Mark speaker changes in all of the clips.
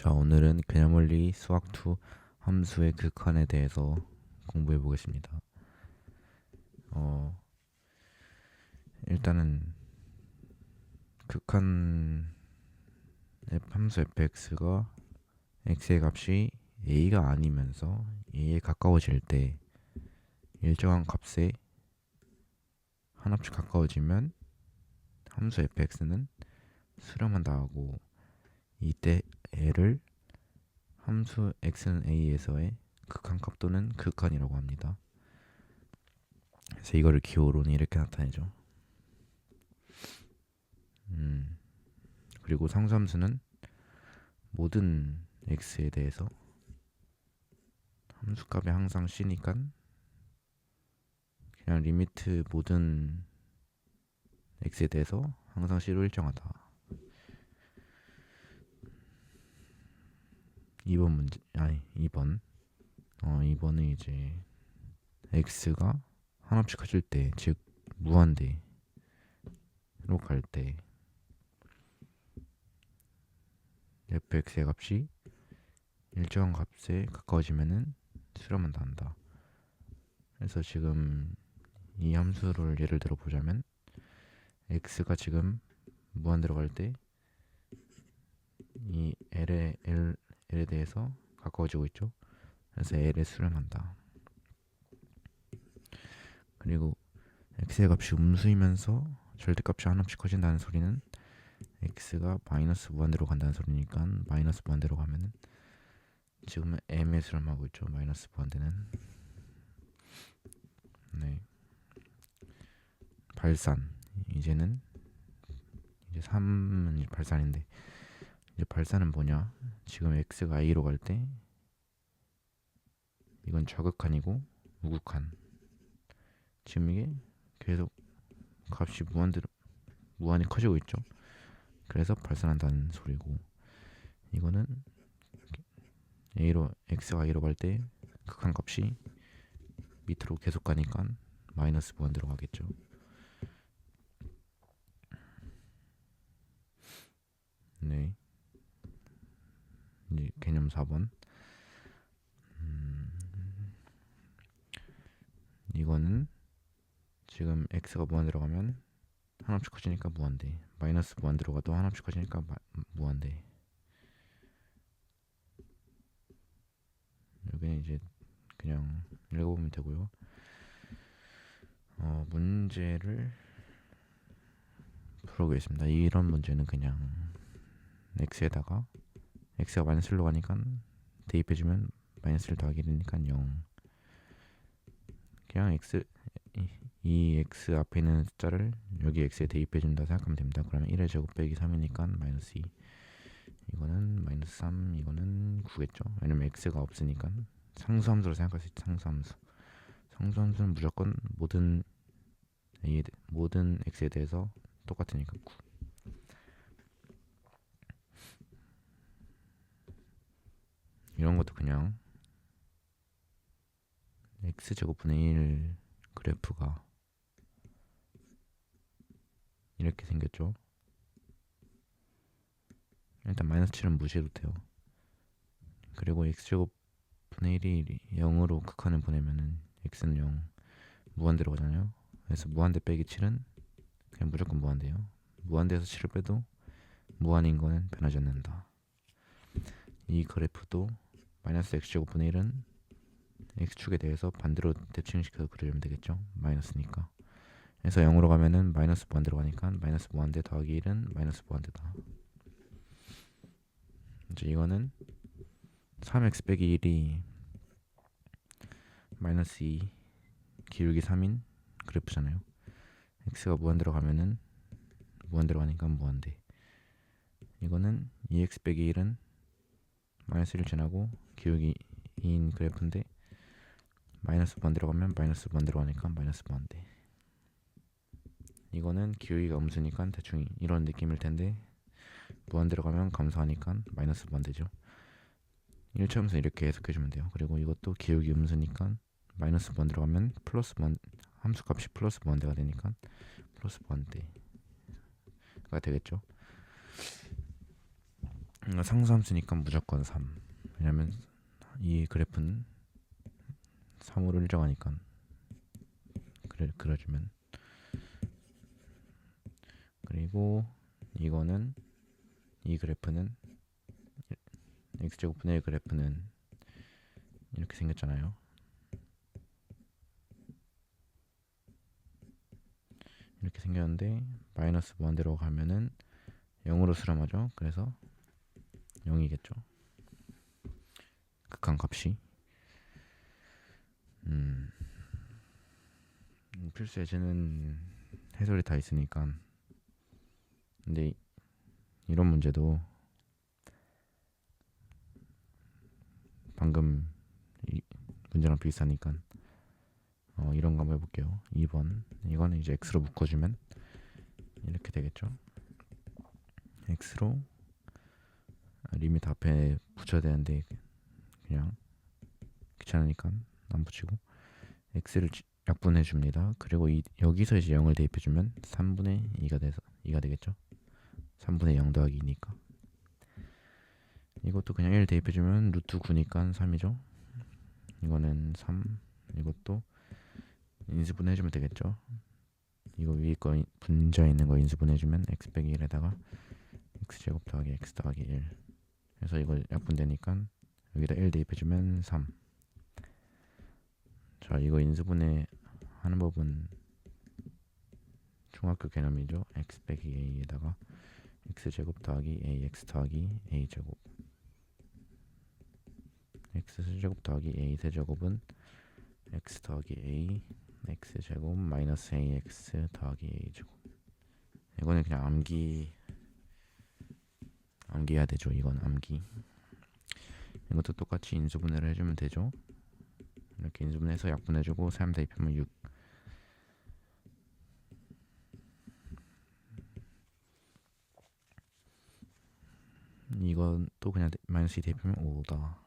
Speaker 1: 자, 오늘은 그냥원리 수학2 함수의 극한에 대해서 공부해 보겠습니다. 일단은 극한 함수 fx가 x의 값이 a가 아니면서 a에 가까워질 때 일정한 값에 하나씩 가까워지면 함수 fx는 수렴한다 하고, 이때 애를 함수 x는 a에서의 극한값 또는 극한이라고 합니다. 그래서 이거를 기호로는 이렇게 나타내죠. 그리고 상수함수는 모든 x에 대해서 함수값이 항상 c니까 그냥 리미트 모든 x에 대해서 항상 c로 일정하다. 2번 문제, 아니 2번 2번은 이제 x가 한없이 커질 때, 즉 무한대로 갈 때 fx의 값이 일정한 값에 가까워지면은 수렴한다 한다. 그래서 지금 이 함수를 예를 들어 보자면, x가 지금 무한대로 갈 때 이 L에 대해서 가까워지고 있죠. 그래서 L에 수렴한다. 그리고 x의 값이 음수이면서 절대값이 한없이 커진다는 소리는 x가 마이너스 무한대로 간다는 소리니까, 마이너스 무한대로 가면은 지금은 m에 수렴하고 있죠. 마이너스 무한대는. 네. 발산. 이제는 이제 3은 발산인데, 이제 발산은 뭐냐? 지금 x가 a로 갈 때 이건 좌극한이고 우극한. 지금 이게 계속 값이 무한히 커지고 있죠. 그래서 발산한다는 소리고, 이거는 x가 a로 갈 때 극한 값이 밑으로 계속 가니까 마이너스 무한대로 가겠죠. 네. 이제 개념 4번. 이거는 지금 x가 무한대로 가면 한없이 커지니까 무한대, 마이너스 무한대로 가도 한없이 커지니까 무한대. 여기는 이제 그냥 읽어보면 되고요. 문제를 풀어보겠습니다. 이런 문제는 그냥 x에다가 x가 마이너스 1로 가니까 대입해주면 마이너스 1 더하기 1이니까 0. 그냥 이 x 앞에 있는 숫자를 여기 x에 대입해준다 생각하면 됩니다. 그러면 1의 제곱 빼기 3이니까 마이너스 2. 이거는 마이너스 3, 이거는 9겠죠. 왜냐면 x가 없으니까. 상수함수로 생각할 수 있죠. 상수함수는 무조건 모든 x에 대해서 똑같으니까 9. 이런 것도 그냥 x제곱분의 1 그래프가 이렇게 생겼죠. 일단 마이너스 7은 무시해도 돼요. 그리고 x제곱분의 1이 0으로 극한을 보내면은 x는 0, 무한대로 가잖아요. 그래서 무한대 빼기 7은 그냥 무조건 무한대요. 무한대에서 7을 빼도 무한인 거는 변하지 않는다. 이 그래프도 마이너스 x제곱분의 1은 x축에 대해서 반대로 대칭시켜서 그려주면 되겠죠. 마이너스니까. 그래서 0으로 가면은 마이너스 무한대로 가니까 마이너스 무한대 더하기 1은 마이너스 무한대다. 이제 이거는 3x 빼기 1이 마이너스 2 기울기 3인 그래프잖아요. x가 무한대로 가면은 무한대로 가니까 무한대. 이거는 2x 빼기 1은 마이너스 1 지나고 기울기 2인 그래프인데, 마이너스 무한대로 가면 마이너스 무한대로 가니까 마이너스 무한대. 이거는 기울기가 음수니까 대충 이런 느낌일 텐데, 무한대로 가면 감소하니까 마이너스 무한대죠. 1차 함수 이렇게 해석해주면 돼요. 그리고 이것도 기울기 음수니까 마이너스 무한대로 가면 플러스 함수값이 플러스 무한대가 되니까 플러스 무한대가 되겠죠. 상수함수니까 무조건 3. 왜냐면 이 그래프는 3으로 일정하니까. 그려주면. 그리고 이거는 이 그래프는 x제곱분의 1 그래프는 이렇게 생겼잖아요. 이렇게 생겼는데 마이너스 무한대로 가면은 0으로 수렴하죠. 그래서 0이겠죠. 극한값이. 필수 예제는 해설이 다 있으니까. 근데 이런 문제도 방금 이 문제랑 비슷하니까 이런 거 한번 해볼게요. 2번 이거는 이제 x로 묶어주면 이렇게 되겠죠. x로 리미트 앞에 붙여야 되는데 그냥 귀찮으니까 안 붙이고 x를 약분해 줍니다. 그리고 여기서 이제 0을 대입해주면 3분의 2가 돼서 2가 되겠죠. 3분의 0 더하기 2니까. 이것도 그냥 1 대입해주면 루트 9니까 3이죠. 이거는 3. 이것도 인수분해 해주면 되겠죠. 이거 위에 거 분자에 있는 거 인수분해 해주면 x 빼기 1에다가 x제곱 더하기 x 더하기 1. 그래서 이거 약분되니까 여기다 1 대입해주면 3. 자, 이거 인수분해 하는 법은 중학교 개념이죠. x 빼기 a에다가 x제곱 더하기 ax 더하기 a제곱, x제곱 더하기 a 세제곱은 x 더하기 a x제곱 마이너스 ax 더하기 a제곱. 이거는 그냥 암기해야 되죠. 이건 암기. 이것도 똑같이 인수분해를 해주면 되죠. 이렇게 인수분해해서 약분해주고 3 대입하면 6. 이건 또 그냥 마이너스 2 대입하면 5다.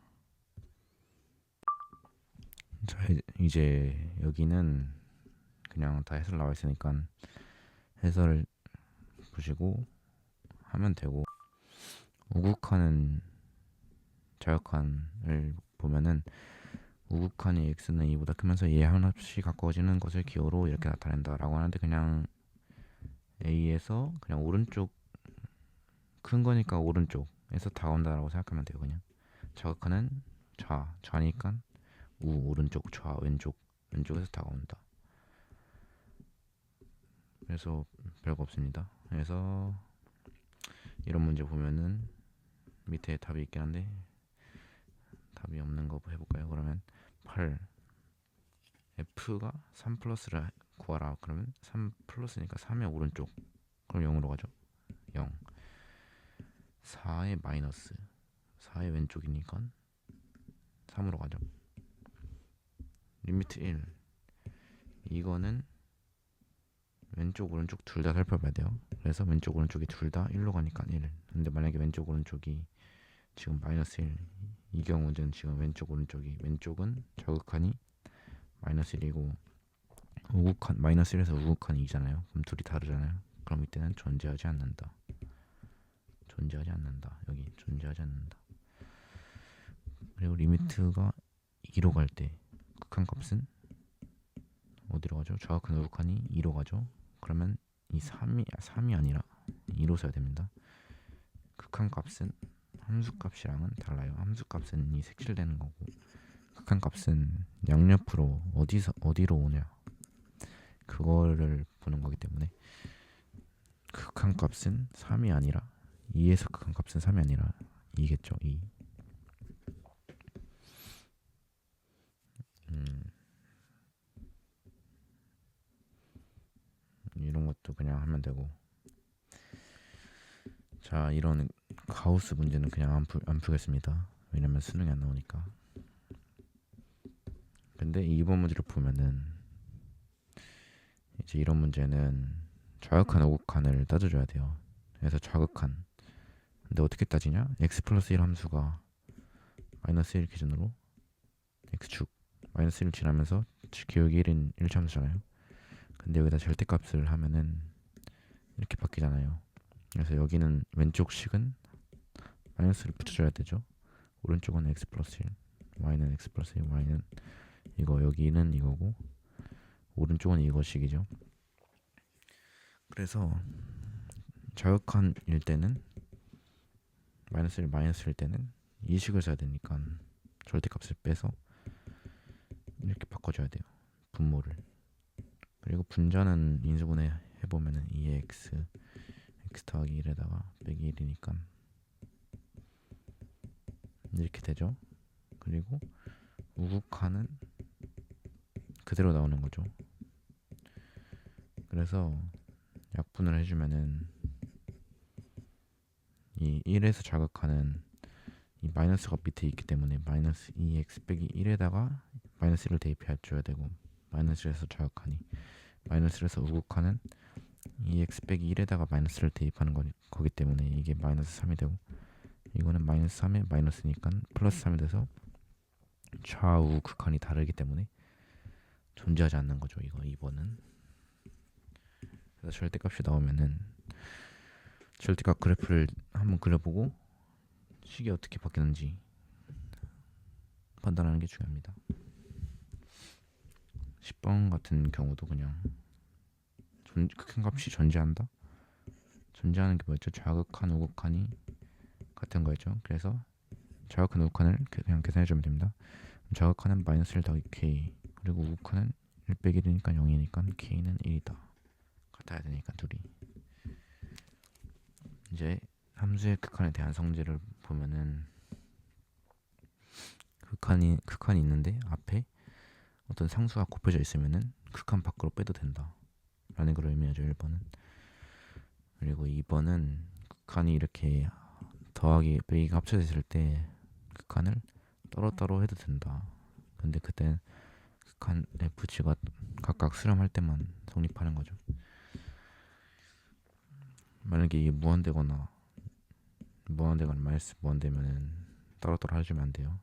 Speaker 1: 자, 이제 여기는 그냥 다 해설 나와 있으니까 해설을 보시고 하면 되고, 우극한은 자역한을 보면은 우극한이 x는 2보다 크면서 얘 한없이 가까워지는 것을 기호로 이렇게 나타낸다 라고 하는데, 그냥 a에서 그냥 오른쪽 큰 거니까 오른쪽에서 다가온다라고 생각하면 돼요. 그냥 자극하는 좌니까 오른쪽, 좌 왼쪽에서 다가온다. 그래서 별거 없습니다. 그래서 이런 문제 보면은 밑에 답이 있긴 한데 답이 없는 거 해볼까요? 그러면 8 f가 3 플러스를 구하라. 그러면 3 플러스니까 3의 오른쪽, 그럼 0으로 가죠. 0. 4의 마이너스, 4의 왼쪽이니까 3으로 가죠. 리미트 1. 이거는 왼쪽 오른쪽 둘 다 살펴봐야 돼요. 그래서 왼쪽 오른쪽이 둘 다 1로 가니까 1. 근데 만약에 왼쪽 오른쪽이 지금 마이너스 1, 이 경우는 지금 왼쪽은 저극한이 마이너스 1이고 우극한 마이너스 1에서 우극한이 2잖아요. 그럼 둘이 다르잖아요. 그럼 이때는 존재하지 않는다. 여기 존재하지 않는다. 그리고 리미트가 2로 갈 때 극한값은 어디로 가죠? 좌극한 우극한이 2로 가죠. 그러면 이 3이 아니라 2로 써야 됩니다. 극한값은 함수값이랑은 달라요. 함수값은 이 색칠되는 거고, 극한값은 양옆으로 어디로 오냐 그거를 보는 거기 때문에 극한값은 3이 아니라 2에서 극한값은 3이 아니라 2겠죠. 2. 이런 것도 그냥 하면 되고. 자, 이런 가우스 문제는 그냥 안 풀겠습니다. 왜냐면 수능이 안 나오니까. 근데 2번 문제를 보면은 이제 이런 문제는 좌극한 우극한을 따져줘야 돼요. 그래서 좌극한, 근데 어떻게 따지냐? x 플러스 1 함수가 마이너스 1 기준으로 x축 마이너스 1을 지나면서 기울기 1인 1참수잖아요. 근데 여기다 절대값을 하면은 이렇게 바뀌잖아요. 그래서 여기는 왼쪽 식은 마이너스를 붙여줘야 되죠. 오른쪽은 x 플러스 1, y는 x 플러스 1, y는 이거, 여기는 이거고 오른쪽은 이거식이죠. 그래서 자극한일 때는 마이너스일 때는 이 식을 써야 되니까 절대값을 빼서 이렇게 바꿔줘야 돼요. 분모를. 그리고 분자는 인수분해 해보면은 2x x 더하기 1에다가 빼기 1이니까 이렇게 되죠. 그리고 우극한은 그대로 나오는 거죠. 그래서 약분을 해주면은 이 1에서 자극하는 이 마이너스가 밑에 있기 때문에 마이너스 2x 빼기 1에다가 마이너스 1을 대입해 줘야 되고, 마이너스에서 자극하니 마이너스에서 우극하는 2x 빼기 1에다가 마이너스를 대입하는 거기 때문에 이게 마이너스 3이 되고, 이거는 마이너스 3에 마이너스니까 플러스 3이 돼서 좌우 극한이 다르기 때문에 존재하지 않는 거죠. 이거 2번은. 그래서 절대값이 나오면은 절대값 그래프를 한번 그려보고 식이 어떻게 바뀌는지 판단하는 게 중요합니다. 10번 같은 경우도 그냥 극한값이 존재한다? 존재하는 게 뭐였죠? 좌극한, 우극한이 같은 거였죠. 그래서 좌극한, 우극한을 그냥 계산해주면 됩니다. 좌극한은 마이너스 1 더하기 k, 그리고 우극한은 1 빼기 1이니까 0이니까 k는 1이다. 같아야 되니까 둘이. 이제 함수의 극한에 대한 성질을 보면은 극한이 있는데 앞에 어떤 상수가 곱해져 있으면은 극한 밖으로 빼도 된다 라는 걸 의미하죠. 1번은. 그리고 2번은 극한이 이렇게 더하기 빼기가 합쳐져 있을 때 극한을 따로따로 해도 된다. 근데 그때 극한 fg가 각각 수렴할 때만 성립하는 거죠. 만약에 이게 무한되거나 마이너스 무한되면은 따로따로 해주면 안 돼요.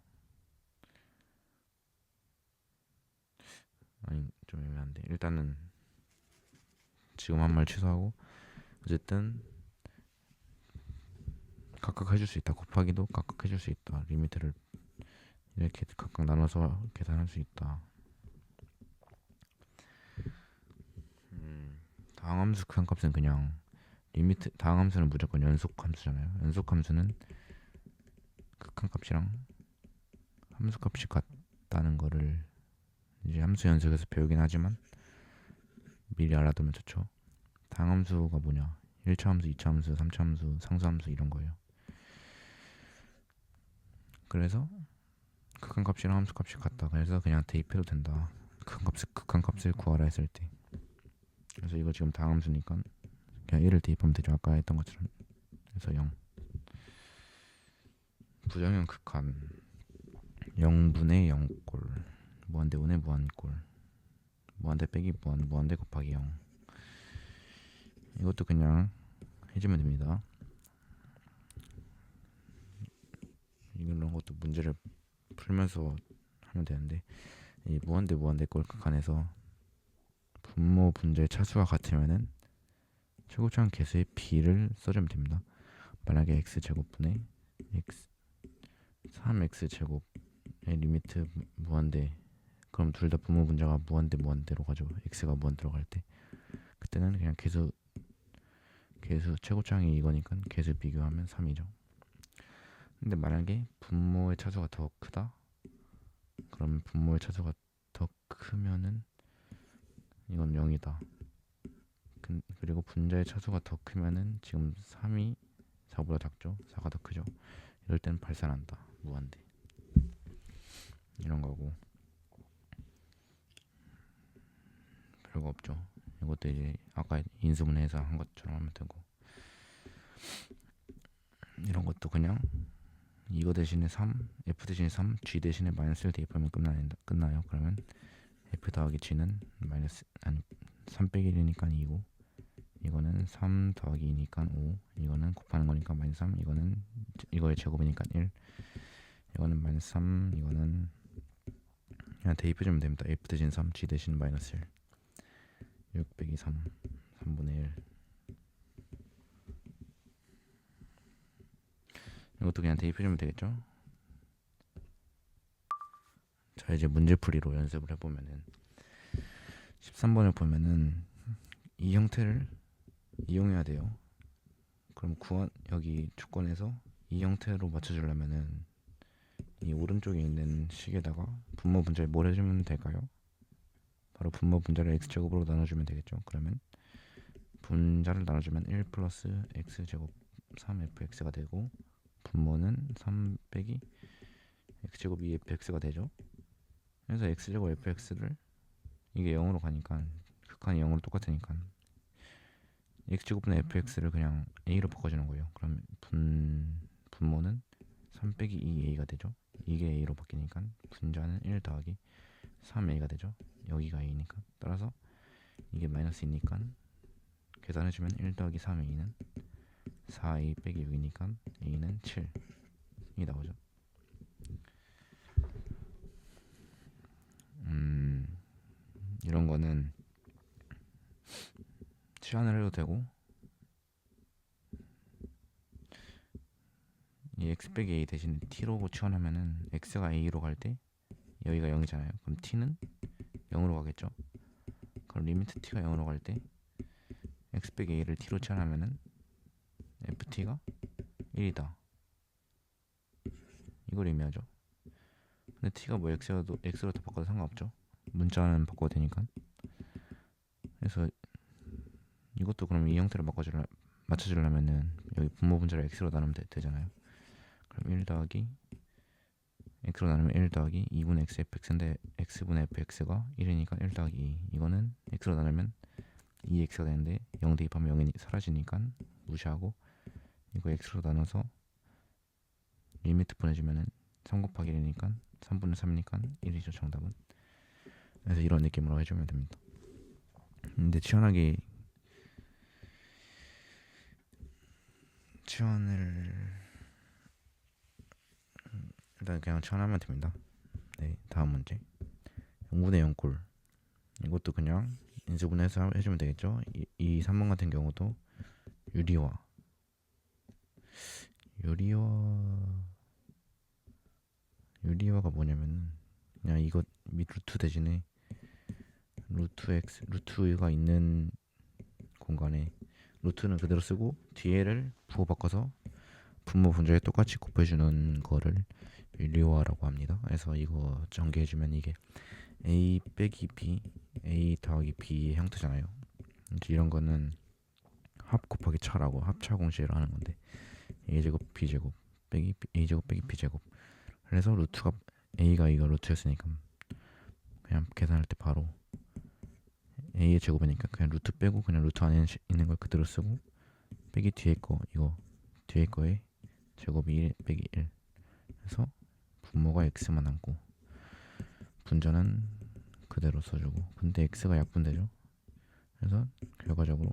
Speaker 1: 아니, 좀 애매한데 일단은 지금 한 말 취소하고, 어쨌든 각각 해줄 수 있다. 곱하기도 각각 해줄 수 있다. 리미트를 이렇게 각각 나눠서 계산할 수 있다. 다항함수 극한값은 그냥 리미트, 다항함수는 무조건 연속함수잖아요. 연속함수는 극한값이랑 함수값이 같다는 거를 이제 함수 연속에서 배우긴 하지만 미리 알아두면 좋죠. 다항함수가 뭐냐? 1차 함수, 2차 함수, 3차 함수, 상수함수 이런 거예요. 그래서 극한값이랑 함수값이 같다. 그래서 그냥 대입해도 된다. 극한값을 구하라 했을 때. 그래서 이거 지금 다항함수니까 그냥 1을 대입하면 되죠. 아까 했던 것처럼. 그래서 0. 부정형 극한 0분의 0꼴, 무한대 분의 무한꼴, 무한대 빼기 무한대 곱하기 0. 이것도 그냥 해주면 됩니다. 이런 것도 문제를 풀면서 하면 되는데, 이 무한대 꼴 극한에서 분모 분자의 차수가 같으면은 최고차항 개수의 b를 써주면 됩니다. 만약에 x제곱분의 x 3x제곱의 리미트 무한대, 그럼 둘 다 분모 분자가 무한대로 가죠. x가 무한대로 갈 때 그때는 그냥 개수 최고차항이 이거니까 개수 비교하면 3이죠. 근데 만약에 분모의 차수가 더 크다, 그러면 분모의 차수가 더 크면은 이건 0이다. 그리고 분자의 차수가 더 크면은 지금 3이 4보다 작죠. 4가 더 크죠. 이럴 때는 발산한다. 무한대. 이런 거고. 별거 없죠. 이것도 이제 아까 인수분해해서 한 것처럼 하면 되고, 이런 것도 그냥 이거 대신에 3, f 대신에 3, g 대신에 마이너스를 대입하면 끝나요. 그러면 f 더하기 g는 3 빼기 1이니까 2고, 이거는 3 더하기 2니까 5, 이거는 곱하는 거니까 마이너스 3, 이거는 이거의 제곱이니까 1, 이거는 마이너스 3, 이거는 그냥 대입해주면 됩니다. f 대신 3, g 대신 마이너스 1, 6 빼기 3, 3분의 1. 이것도 그냥 대입해주면 되겠죠. 자, 이제 문제풀이로 연습을 해보면은 13번을 보면은 이 형태를 이용해야 돼요. 그럼 구한 여기 조건에서 이 형태로 맞춰주려면은 이 오른쪽에 있는 식에다가 분모 분자에 뭘 해주면 될까요? 바로 분모 분자를 x제곱으로 나눠주면 되겠죠. 그러면 분자를 나눠주면 1 플러스 x제곱 3fx가 되고, 분모는 3 빼기 x제곱 2fx가 되죠. 그래서 x제곱 fx를 이게 0으로 가니까 극한이 0으로 똑같으니까 x제곱분의 fx를 그냥 a로 바꿔주는 거예요. 그럼 분모는 3 빼기 2a가 되죠. 이게 a로 바뀌니까 분자는 1 더하기 3a가 되죠. 여기가 a니까. 따라서 이게 마이너스이니까 계산해주면 1 더하기 3a는 4a 빼기 6이니까 a는 7이 나오죠. 이런 거는 치환을 해도 되고, 이 x 빼기 a 대신 t로 치환하면은 x가 a로 갈 때 여기가 0이잖아요. 그럼 t는 0으로 가겠죠. 그럼 리미트 t가 0으로 갈 때 x 빼기 a를 t로 치환하면은 ft가 1이다. 이걸 의미하죠. 근데 t가 뭐 x로 다 바꿔도 상관없죠. 문자는 바꿔도 되니까. 그래서 이것도 그럼 이 형태로 맞춰주려면은 여기 분모 분자를 x로 나누면 되잖아요. 그럼 1 더하기 x로 나누면 1 더하기 2분의 x fx인데 x분의 fx가 1이니까 1 더하기 2. 이거는 x로 나누면 2x가 되는데 0 대입하면 0이 사라지니까 무시하고, 이거 x로 나눠서 리미트 보내주면은 3 곱하기 1이니까 3분의 3이니까 1이죠, 정답은. 그래서 이런 느낌으로 해주면 됩니다. 근데 치환을 일단 그냥 치환하면 됩니다. 네, 다음 문제. 0분의 0꼴. 이것도 그냥 인수분해서 해주면 되겠죠. 이 3번 같은 경우도 유리화가 뭐냐면 그냥 이거 밑 루트 대신에 루트가 있는 공간에 루트는 그대로 쓰고 뒤에를 부호 바꿔서 분모 분자에 똑같이 곱해주는 거를 유리화라고 합니다. 그래서 이거 전개해주면 이게 a 빼기 b, a 더하기 b의 형태잖아요. 이런 거는 합 곱하기 차라고 합차 공식으로 하는 건데, a제곱 b제곱 빼기 a제곱 빼기 b제곱. 그래서 루트가 a가 이거 루트였으니까 그냥 계산할 때 바로 a의 제곱이니까 그냥 루트 빼고 그냥 루트 안에 있는 걸 그대로 쓰고, 빼기 뒤에 거, 이거 뒤에 거에 제곱이 1 빼기 1 해서 분모가 x만 남고 분자는 그대로 써주고, 근데 x가 약분되죠. 그래서 결과적으로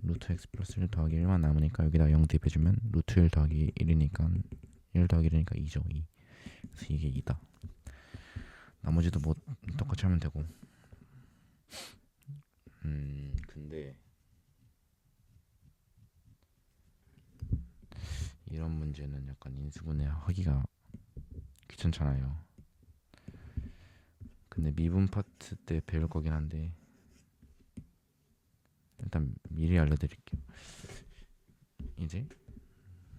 Speaker 1: 루트 x 플러스 1 더하기 1만 남으니까 여기다 0 대입해주면 루트 1 더하기 1이니까 1 더하기 1이니까 2죠. 2. 그래서 이게 2다. 나머지도 뭐 똑같이 하면 되고. 근데 이런 문제는 약간 인수분해 하기가 귀찮잖아요. 근데 미분 파트 때 배울 거긴 한데 일단 미리 알려드릴게요. 이제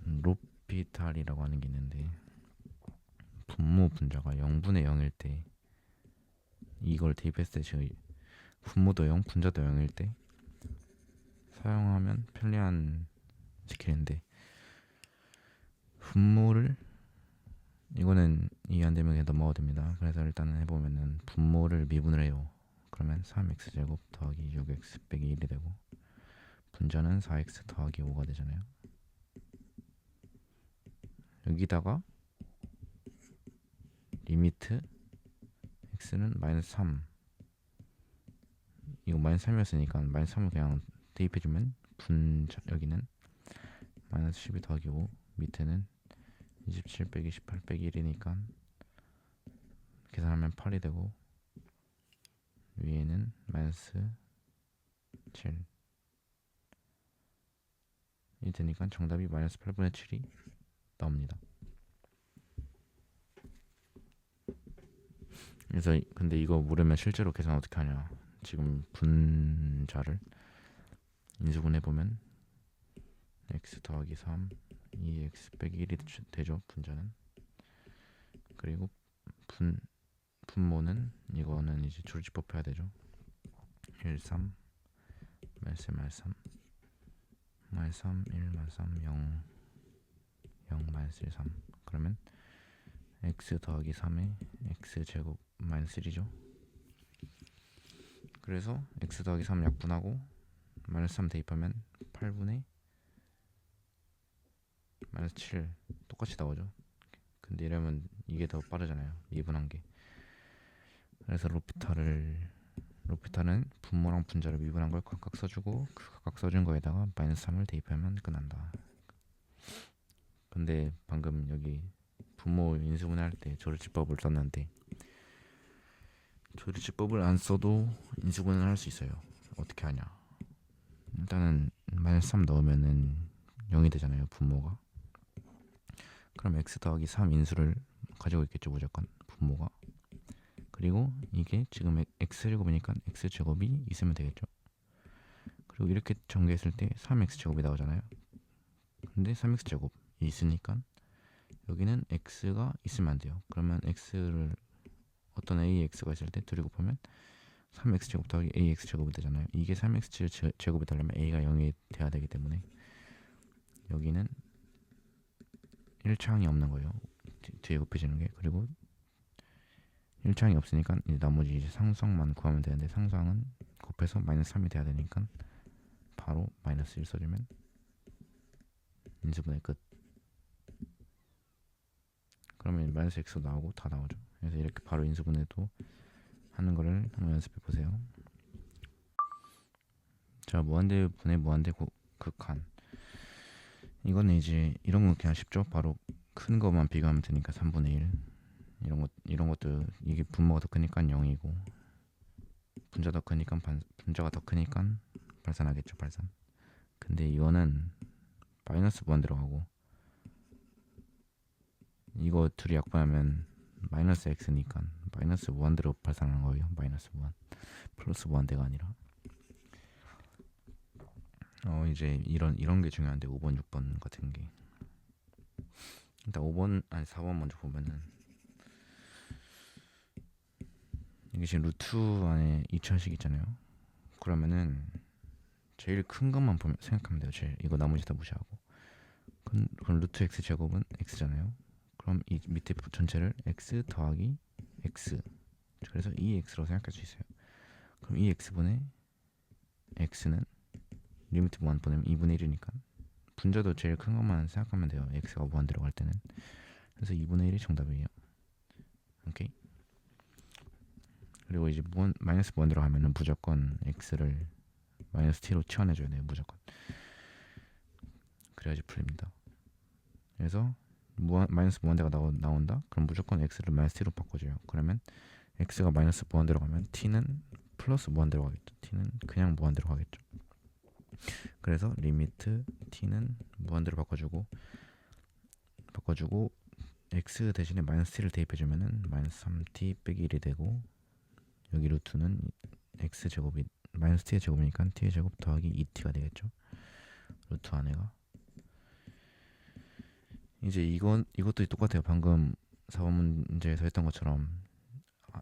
Speaker 1: 로피탈이라고 하는 게 있는데, 분모 분자가 0분의 0일 때 이걸 대입했을 때 분모도 0, 분자도 0일 때 사용하면 편리한 스킬인데, 분모를 이거는 이해 안 되면 그냥 넘어가도 됩니다. 그래서 일단은 해보면은 분모를 미분을 해요. 그러면 3x제곱 더하기 6x 빼기 1이 되고, 분자는 4x 더하기 5가 되잖아요. 여기다가 리미트 x는 마이너스 3, 이거 마이너스 3이었으니까 마이너스 3을 그냥 대입해주면 분자 여기는 마이너스 12 더하기 5, 밑에는 27 빼기 18 빼기 1이니까 계산하면 8이 되고, 위에는 마이너스 7이 되니까 정답이 마이너스 8분의 7이 나옵니다. 그래서 근데 이거 물으면 실제로 계산 어떻게 하냐. 지금 분자를 인수분해 보면 x 더하기 3 2x 빼기 1이 되죠. 분자는. 그리고 분모는 이거는 이제 조립법 해야 되죠. 1, 3 말세 말3 말3 1 말3 0 0 마이너스 3 그러면 x 더하기 3에 x 제곱 마이너스 1이죠. 그래서 x 더하기 3 약분하고 마이너스 3 대입하면 8분의 마이너스 7 똑같이 나오죠. 근데 이러면 이게 더 빠르잖아요. 미분한 게. 그래서 로피타는 분모랑 분자를 미분한 걸 각각 써주고 그 각각 써준 거에다가 마이너스 3을 대입하면 끝난다. 근데 방금 여기 분모 인수분해 할 때 조리치법을 썼는데 조리치법을 안 써도 인수분해를 할 수 있어요. 어떻게 하냐. 일단은 마이너스 3 넣으면은 0이 되잖아요. 분모가. 그럼 x 더하기 3 인수를 가지고 있겠죠. 무조건 분모가. 그리고 이게 지금 x제곱이니까 x제곱이 있으면 되겠죠. 그리고 이렇게 전개했을 때 3x제곱이 나오잖아요. 근데 3x제곱이 있으니까 여기는 x가 있으면 안 돼요. 그러면 x를 어떤 ax가 있을 때 둘이 곱하면 3x제곱 더하기 ax제곱이 되잖아요. 이게 3x제곱이 되려면 a가 0이 돼야 되기 때문에 여기는 1창이 없는 거예요. 뒤에 곱해지는 게. 그리고 1창이 없으니까 나머지 이제 상수항만 구하면 되는데 상수항은 곱해서 마이너스 3이 돼야 되니까 바로 마이너스 1 써주면 인수분해 끝. 그러면 마이너스 x 나오고 다 나오죠. 그래서 이렇게 바로 인수분해도 하는 거를 한번 연습해 보세요. 자, 무한대 분해 무한대 극한. 이거는 이제 이런 건 그냥 쉽죠. 바로 큰 거만 비교하면 되니까 3분의 1. 이런 것도 이게 분모가 더 크니까 0이고 분자가 더 크니까 발산하겠죠. 발산. 근데 이거는 마이너스 무한 들어가고 이거 둘이 약분하면 마이너스 x니까 마이너스 무한대로 발산하는 거예요. 마이너스 무한. 플러스 무한대가 아니라. 이제 이런 게 중요한데 5번, 6번 같은 게. 일단 4번 먼저 보면은 이게 지금 루트 안에 2차식 있잖아요. 그러면은 제일 큰 것만 생각하면 돼요. 이거 나머지 다 무시하고. 그럼 루트 x 제곱은 x잖아요. 그럼 이 밑에 전체를 x 더하기 x. 그래서 2x라고 생각할 수 있어요. 그럼 2x분의 x는 리미트 무한 보내면 2분의 1이니까 분자도 제일 큰 것만 생각하면 돼요. x가 무한 들어갈 때는. 그래서 2분의 1이 정답이에요. 오케이. 그리고 이제 마이너스 무한 들어가면은 무조건 x를 마이너스 t로 치환해줘야 돼요. 무조건. 그래야지 풀립니다. 그래서 마이너스 무한대가 나온다? 그럼 무조건 x를 마이너스 t로 바꿔줘요. 그러면 x가 마이너스 무한 들어가면 t는 플러스 무한 들어가겠죠. t는 그냥 무한 들어가겠죠. 그래서 리미트 t는 무한대로 바꿔주고 x 대신에 마이너스 t를 대입해주면은 마이너스 3t 빼기 1이 되고 여기 루트는 x 제곱이 마이너스 t의 제곱이니까 t의 제곱 더하기 2t가 되겠죠. 루트 안에가 이제 이것도 똑같아요. 방금 4번 문제에서 했던 것처럼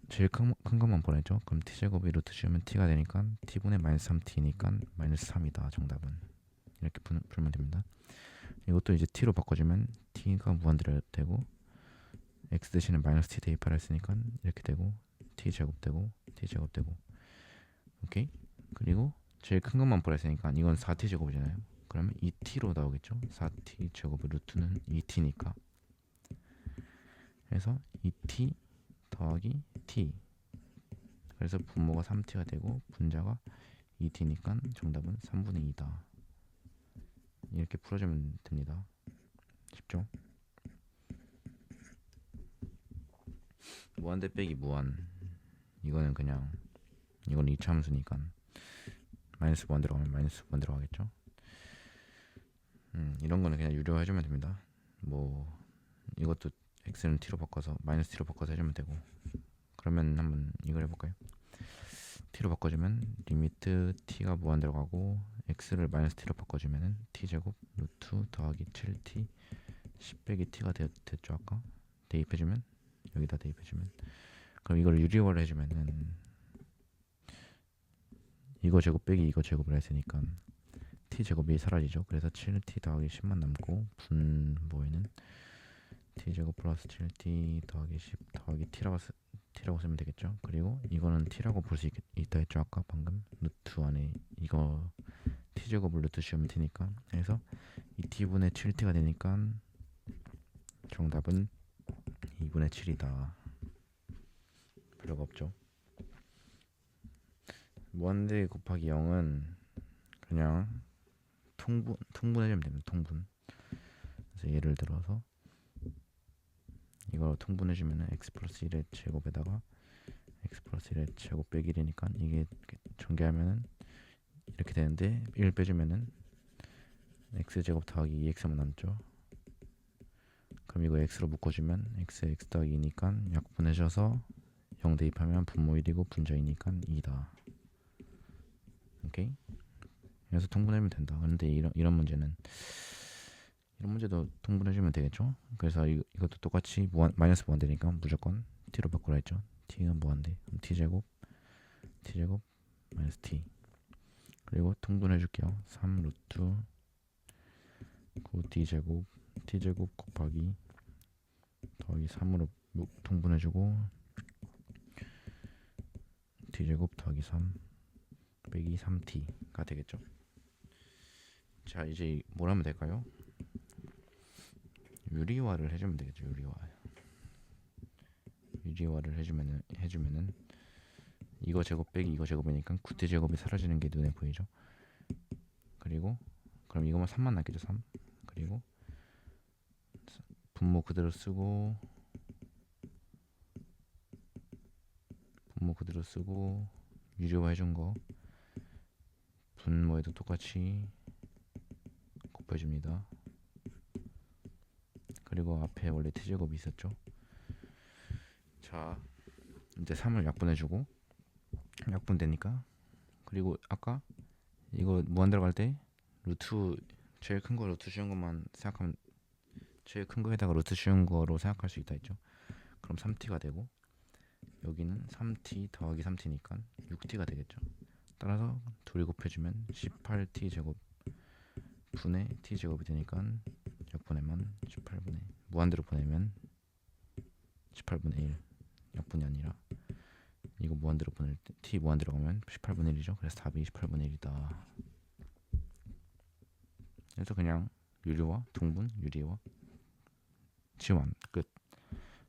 Speaker 1: 제일 큰 것만 보냈죠. 그럼 t제곱이 루트 씌우면 t가 되니까 t분의 마이너스 3t니까 마이너스 3이다. 정답은. 이렇게 풀면 됩니다. 이것도 이제 t로 바꿔주면 t가 무한대로 되고 x 대신에 마이너스 t 대입하라 했으니까 이렇게 되고 t제곱 되고 t제곱 되고 오케이. 그리고 제일 큰 것만 보라 했으니까 이건 4t 제곱이잖아요. 그러면 2t로 나오겠죠. 4t 제곱의 루트는 2t니까 그래서 2t 더하기 t. 그래서 분모가 3t가 되고 분자가 2t니까 정답은 3분의 2다. 이렇게 풀어주면 됩니다. 쉽죠? 무한대 빼기 무한. 이거는 그냥 이건 2차 함수니까 마이너스 무한 들어가면 마이너스 무한 들어가겠죠. 이런 거는 그냥 유료해주면 됩니다. 뭐 이것도 x는 t로 바꿔서 마이너스 t로 바꿔서 해주면 되고, 그러면 한번 이걸 해볼까요? t로 바꿔주면 리미트 t가 무한대로 가고 x를 마이너스 t로 바꿔주면은 t제곱 루트 더하기 7t 10 빼기 t가 됐죠. 아까 대입해주면, 여기다 대입해주면, 그럼 이걸 유리화를 해주면은 이거 제곱 빼기 이거 제곱을 했으니까 t제곱이 사라지죠. 그래서 7t 더하기 10만 남고 분모에는 t제곱 플러스 7t 더하기 10 더하기 t라고 쓰면 되겠죠. 그리고 이거는 t라고 볼 수 있다 했죠. 아까 방금 루트 안에 이거 t제곱을 루트 씌우면 t니까, 그래서 이 t분의 7t가 되니까 정답은 2분의 7이다. 별로가 없죠. 무한대 곱하기 0은 그냥 통분해주면 됩니다. 통분. 그래서 예를 들어서 이거 통분해주면은 x 플러스 1의 제곱에다가 x 플러스 1의 제곱 빼기 1이니까 이게 전개하면은 이렇게 되는데 1 빼주면은 x 제곱 더하기 2x만 남죠. 그럼 이거 x로 묶어주면 x 더하기 2니까 약분해져서 0 대입하면 분모 1이고 분자 2니까 2다. 오케이? 그래서 통분해주면 된다. 그런데 이런 문제도 통분해주면 되겠죠. 그래서 이것도 똑같이 마이너스 무한대니까 무조건 t로 바꾸라 했죠. t가 무한대, t제곱 마이너스 t, 그리고 통분해줄게요. 3 루트 9 t제곱 곱하기 더하기 3으로 통분해주고 t제곱 더하기 3 빼기 3t가 되겠죠. 자, 이제 뭘 하면 될까요? 유리화를 해주면 되겠죠. 유리화를 해주면은 이거 제곱 빼기 이거 제곱이니까 9t 제곱이 사라지는 게 눈에 보이죠. 그리고 그럼 이거만 3만 남겠죠. 3. 그리고 분모 그대로 쓰고 유리화 해준 거 분모에도 똑같이 곱해줍니다. 그리고 앞에 원래 t제곱이 있었죠. 자, 이제 3을 약분해주고 약분되니까, 그리고 아까 이거 무한 들어갈 때 루트 제일 큰 거 루트 쉬운 것만 생각하면, 제일 큰 거에다가 루트 쉬운 거로 생각할 수 있다 했죠. 그럼 3t가 되고 여기는 3t 더하기 3t니까 6t가 되겠죠. 따라서 둘이 곱해주면 18t 제곱 분의 t 제곱이 되니까 약분하면 18분의 무한대로 보내면 18분의 1, 약분이 아니라 이거 무한대로 보낼 때 t 무한대로 가면 18분의 1이죠. 그래서 답이 18분의 1이다. 그래서 그냥 유리화, 통분, 유리화, 치환 끝.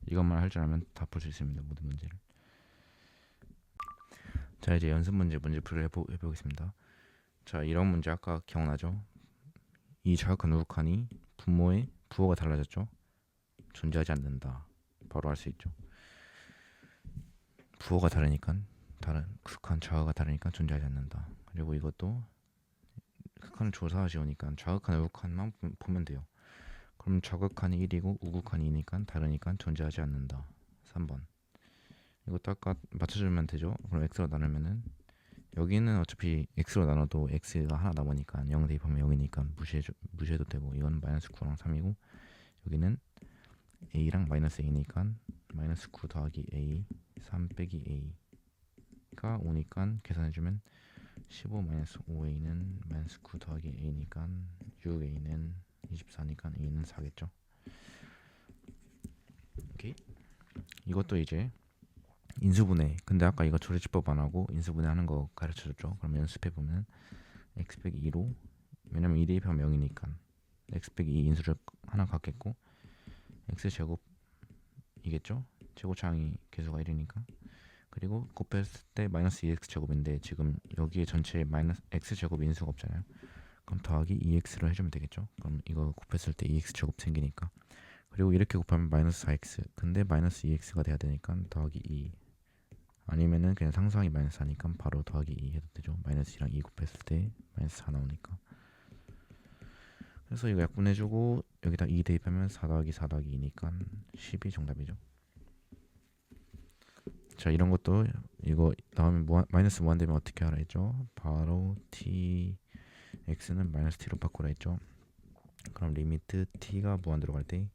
Speaker 1: 이것만 할 줄 알면 다 풀 수 있습니다. 모든 문제를. 자, 이제 연습 문제풀이를 해보겠습니다. 자, 이런 문제 아까 기억나죠? 이 자극한 우극한이 분모의 부호가 달라졌죠? 존재하지 않는다. 바로 알 수 있죠. 부호가 다르니까, 다른 극한 좌우가 다르니까 존재하지 않는다. 그리고 이것도 극한을 조사하시오니까 좌극한 우극한만 보면 돼요. 그럼 좌극한이 1이고 우극한이 2니까 다르니까 존재하지 않는다. 3번. 이것도 아까 맞춰주면 되죠. 그럼 x로 나누면은 여기는 어차피 x로 나눠도 x가 하나 남으니까 0 대입하면 0이니까 무시해도 되고, 이건 마이너스 9랑 3이고 여기는 a랑 마이너스 a니까 마이너스 9 더하기 a 3 빼기 a가 5니까 계산해주면 15 마이너스 5a는 마이너스 9 더하기 a니까 6a는 24니까 a는 4겠죠. 오케이. 이것도 이제 인수분해. 근데 아까 이거 조리집법 안 하고 인수분해 하는 거 가르쳐줬죠. 그럼 연습해보면 x 빼기 2로, 왜냐면 2 대입하면 0이니까 x 빼기 2 인수를 하나 갖겠고 x 제곱이겠죠. 제곱창이 개수가 1이니까. 그리고 곱했을 때 마이너스 2x 제곱인데 지금 여기에 전체에 마이너스 x 제곱 인수가 없잖아요. 그럼 더하기 2x를 해주면 되겠죠. 그럼 이거 곱했을 때 2x 제곱 생기니까. 그리고 이렇게 곱하면 마이너스 4x, 근데 마이너스 2x가 돼야 되니까 더하기 2, 아니면은 그냥 상수항이 마이너스 4니까 바로 더하기 2 해도 되죠. 마이너스 2랑 2 곱했을 때 마이너스 4 나오니까. 그래서 이거 약분해주고 여기다 2 대입하면 4 더하기 4 더하기 2니까 10이 정답이죠. 자, 이런 것도 이거 다음에 마이너스 무한되면 어떻게 하라 했죠? 바로 t x는 마이너스 t로 바꾸라 했죠. 그럼 리미트 t가 무한 들어갈 때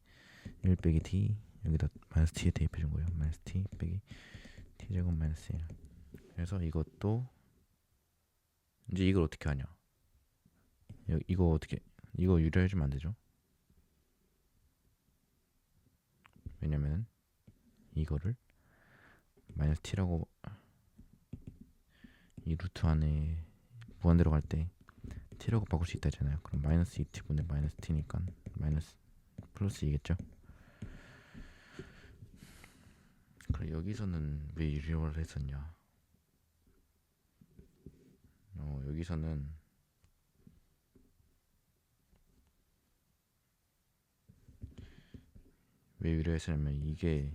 Speaker 1: 1 빼기 t 여기다 마이너스 t에 대입해 준 거예요. 마이너스 t 빼기 t 제곱 마이너스 1. 그래서 이것도 이제 이걸 어떻게 하냐? 이거 유리해 주면 안 되죠? 왜냐면 이거를 마이너스 t라고 이 루트 안에 무한 들어갈 때 t라고 바꿀 수 있다 했잖아요. 그럼 마이너스 2t분의 마이너스 t니까 마이너스 플러스 2겠죠? 그래, 여기서는 왜 유리화를 했었냐? 여기서는 왜 유리화했었냐면 이게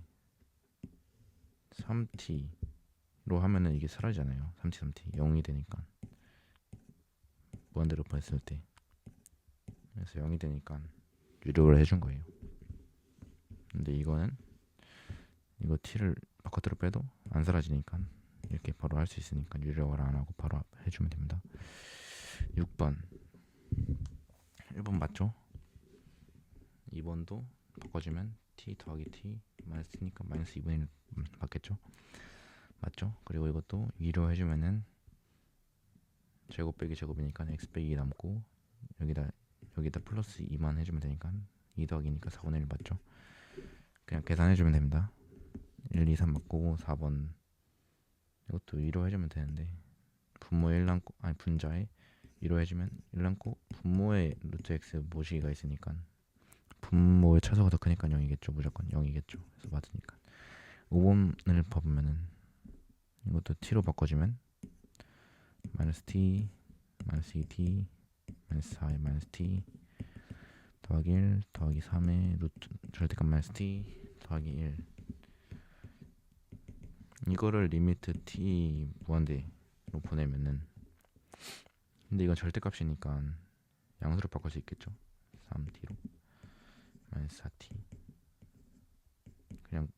Speaker 1: 3t로 하면은 이게 사라지잖아요. 3t 0이 되니까 무한대로 했을 때 그래서 0이 되니까 유료를 해준 거예요. 근데 이거는 이거 t를 바깥으로 빼도 안 사라지니까 이렇게 바로 할 수 있으니까 유료를 안 하고 바로 해주면 됩니다. 6번 1번 맞죠? 2번도 바꿔주면 t 더하기 t 마이너스 t니까 마이너스 2분의 1 맞겠죠? 맞죠? 그리고 이것도 2로 해주면은 제곱 빼기 제곱이니까 x 빼기 2 남고 여기다 플러스 2만 해주면 되니까 2 더하기니까 4분의 1 맞죠? 그냥 계산해주면 됩니다. 1, 2, 3 맞고 4번 이것도 2로 해주면 되는데 분모에 1 남고 아니 분자에 2로 해주면 1 남고 분모에 루트 x 모시기가 있으니까 분모의 차수가 더 크니까 0이겠죠. 무조건 0이겠죠. 그래서 맞으니까 5번을 봐보면은 이것도 t로 바꿔주면 마이너스 t 마이너스 2t 마이너스 4의 마이너스 t 더하기 1 더하기 3의 루트 절대값 마이너스 t 더하기 1 이거를 리미트 t 무한대로 보내면은 근데 이건 절대값이니까 양수로 바꿀 수 있겠죠. 3t로 마이너스 4t 그냥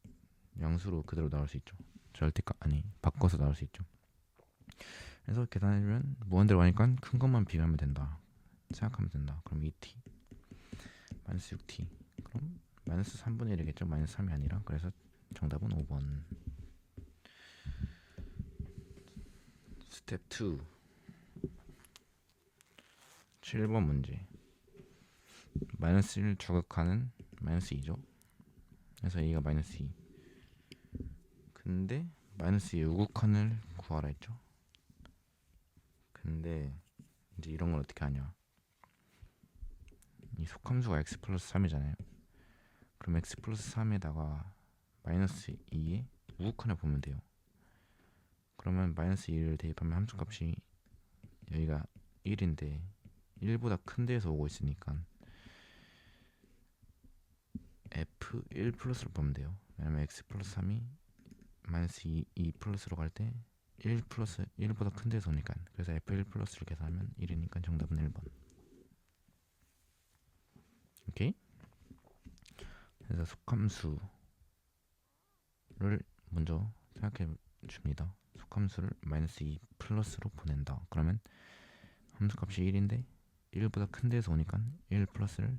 Speaker 1: 양수로 그대로 나올 수 있죠. 절대값 아니 바꿔서 나올 수 있죠. 그래서 계산해주면 무한대로 하니까 큰 것만 비교하면 된다 생각하면 된다. 그럼 2t 마이너스 6t 그럼 마이너스 3분의 1이겠죠. 마이너스 3이 아니라. 그래서 정답은 5번. 스텝 2 7번 문제 마이너스 1 저극하는 마이너스 2죠. 그래서 A가 마이너스 2 근데 마이너스 2의 우극한을 구하라 했죠. 근데 이제 이런 걸 어떻게 하냐. 이 속함수가 x 플러스 3이잖아요. 그럼 x 플러스 3에다가 마이너스 2의 우극한을 보면 돼요. 그러면 마이너스 2를 대입하면 함수값이 여기가 1인데 1보다 큰 데에서 오고 있으니까 f1 플러스로 보면 돼요. 왜냐면 x 플러스 3이 마이너스 2 플러스로 갈 때 1 플러스 1보다 큰 데서 오니까 그래서 f1 플러스를 계산하면 1이니까 정답은 1번. 오케이? 그래서 속함수를 먼저 생각해 줍니다. 속함수를 마이너스 2 플러스로 보낸다. 그러면 함수값이 1인데 1보다 큰 데서 오니까 1 플러스를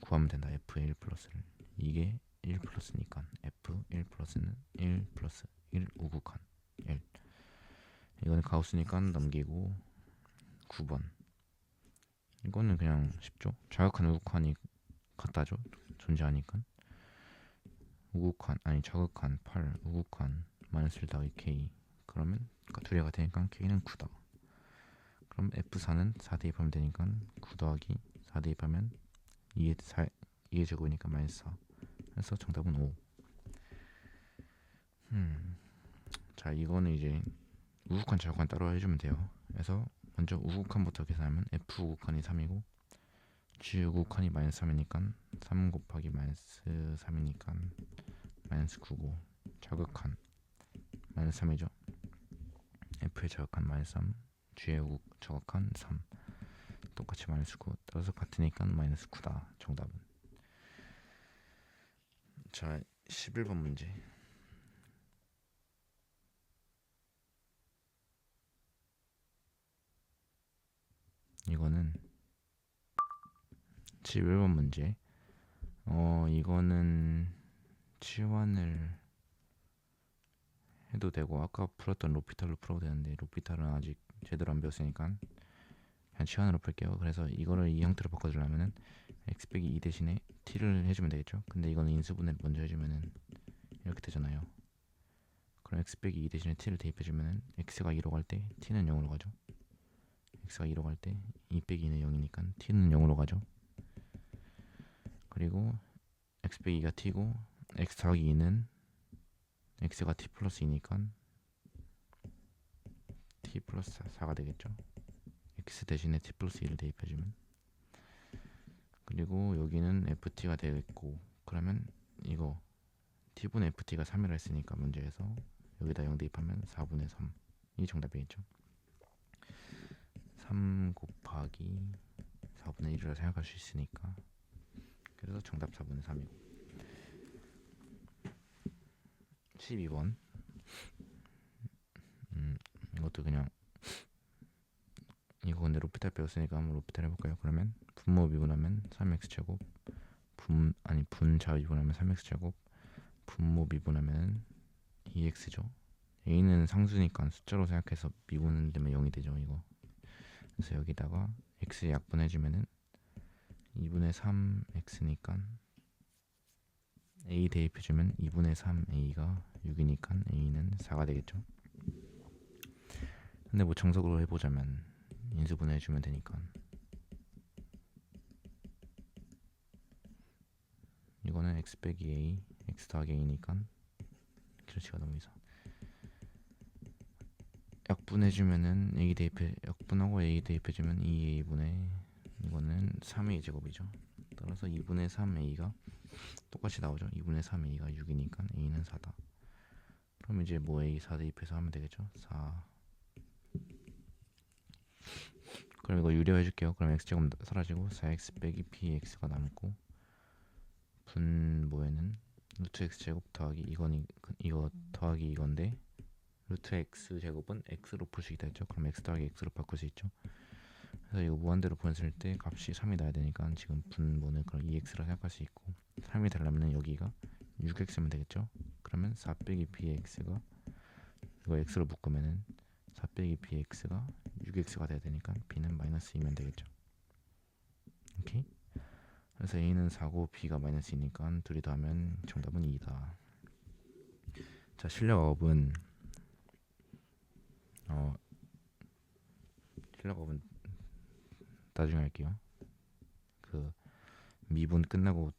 Speaker 1: 구하면 된다. f의 1 플러스를. 이게 1 플러스니까 f1 플러스는 1 플러스 1 우극한 1. 이거는 가우스니까 넘기고 9번 이거는 그냥 쉽죠. 자극한 우극한이 같다죠. 존재하니까 우극한 아니 자극한 8 우극한 마이너스 1 더하기 k 그러면 둘이 같으니까 k는 9다. 그럼 f4는 4 대입하면 되니까 9 더하기 4 대입하면 2의 제곱이니까 마이너스 4. 그래서 정답은 5. 자, 이거는 이제 우극한 자극한 따로 해주면 돼요. 그래서 먼저 우극한부터 계산하면 f 우극한이 3이고 g 우극한이 마이너스 3이니까 3 곱하기 마이너스 3이니까 마이너스 9고 자극한 마이너스 3이죠. f의 자극한 마이너스 3 g의 자극한 3 똑같이 마이너스 9. 따라서 같으니까 마이너스 9다. 정답은. 자, 11번 문제. 이거는 11번 문제. 이거는 치환을 해도 되고 아까 풀었던 로피탈로 풀어도 되는데 로피탈은 아직 제대로 안 배웠으니까 그냥 치환으로 풀게요. 그래서 이거를 이 형태로 바꿔주려면은 x 빼기 2 대신에 t를 해주면 되겠죠. 근데 이거는 인수분해를 먼저 해주면은 이렇게 되잖아요. 그럼 x 빼기 2 대신에 t를 대입해주면은 x가 2로 갈 때 t는 0으로 가죠. x가 2로 갈 때 2 빼기 2는 0이니까 t는 0으로 가죠. 그리고 x 빼기 2가 t고 x 더하기 2는 x가 t 플러스 2니까 t 플러스 4가 되겠죠. x 대신에 t 플러스 2를 대입해주면, 그리고 여기는 ft가 되겠고, 그러면 이거 t분의 ft가 3이라 했으니까 문제에서 여기다 0 대입하면 4분의 3이 정답이겠죠. 3 곱하기 4분의 1이라 생각할 수 있으니까, 그래서 정답 4분의 3이고. 12번. 이것도 그냥 이거 근데 로피탈 배웠으니까 한번 로피탈 해볼까요? 그러면 분모 미분하면 3x제곱, 분자 미분하면 3x제곱, 분모 미분하면 2x죠. a는 상수니까 숫자로 생각해서 미분되면 0이 되죠. 이거. 그래서 여기다가 x 약분해주면은 2분의 3x니까 a 대입해주면 2분의 3a가 6이니까 a는 4가 되겠죠. 근데 뭐 정석으로 해보자면 인수분해 해주면 되니까 이거는 x 빼기 a, x 더하기 a니까 길치가 너무 이상. 약분해주면은 약분하고 a 대입해주면 2a분의 이거는 3a 제곱이죠. 따라서 2분의 3a가 똑같이 나오죠. 2분의 3a가 6이니까 a는 4다. 그럼 이제 뭐 a 4 대입해서 하면 되겠죠. 4. 그럼 이거 유리화해줄게요. 그럼 x제곱 사라지고 4x 빼기 bx가 남고, 분모에는 루트 x제곱 더하기 이거 더하기 이건데 루트 x제곱은 x로 풀 수 있다 했죠. 그럼 x 더하기 x로 바꿀 수 있죠. 그래서 이거 무한대로 보냈을 때 값이 3이 나야 되니까 지금 분모는 그럼 2x라 생각할 수 있고, 3이 되려면 여기가 6x면 되겠죠. 그러면 4 빼기 bx가 이거 x로 묶으면은 4 빼기 bx가 6x가 돼야 되니까 b는 마이너스 2면 되겠죠. 오케이. 그래서 a는 4고 b가 마이너스 2니까 둘이 더하면 정답은 2다. 자, 실력업은 실력업은 나중에 할게요. 그 미분 끝나고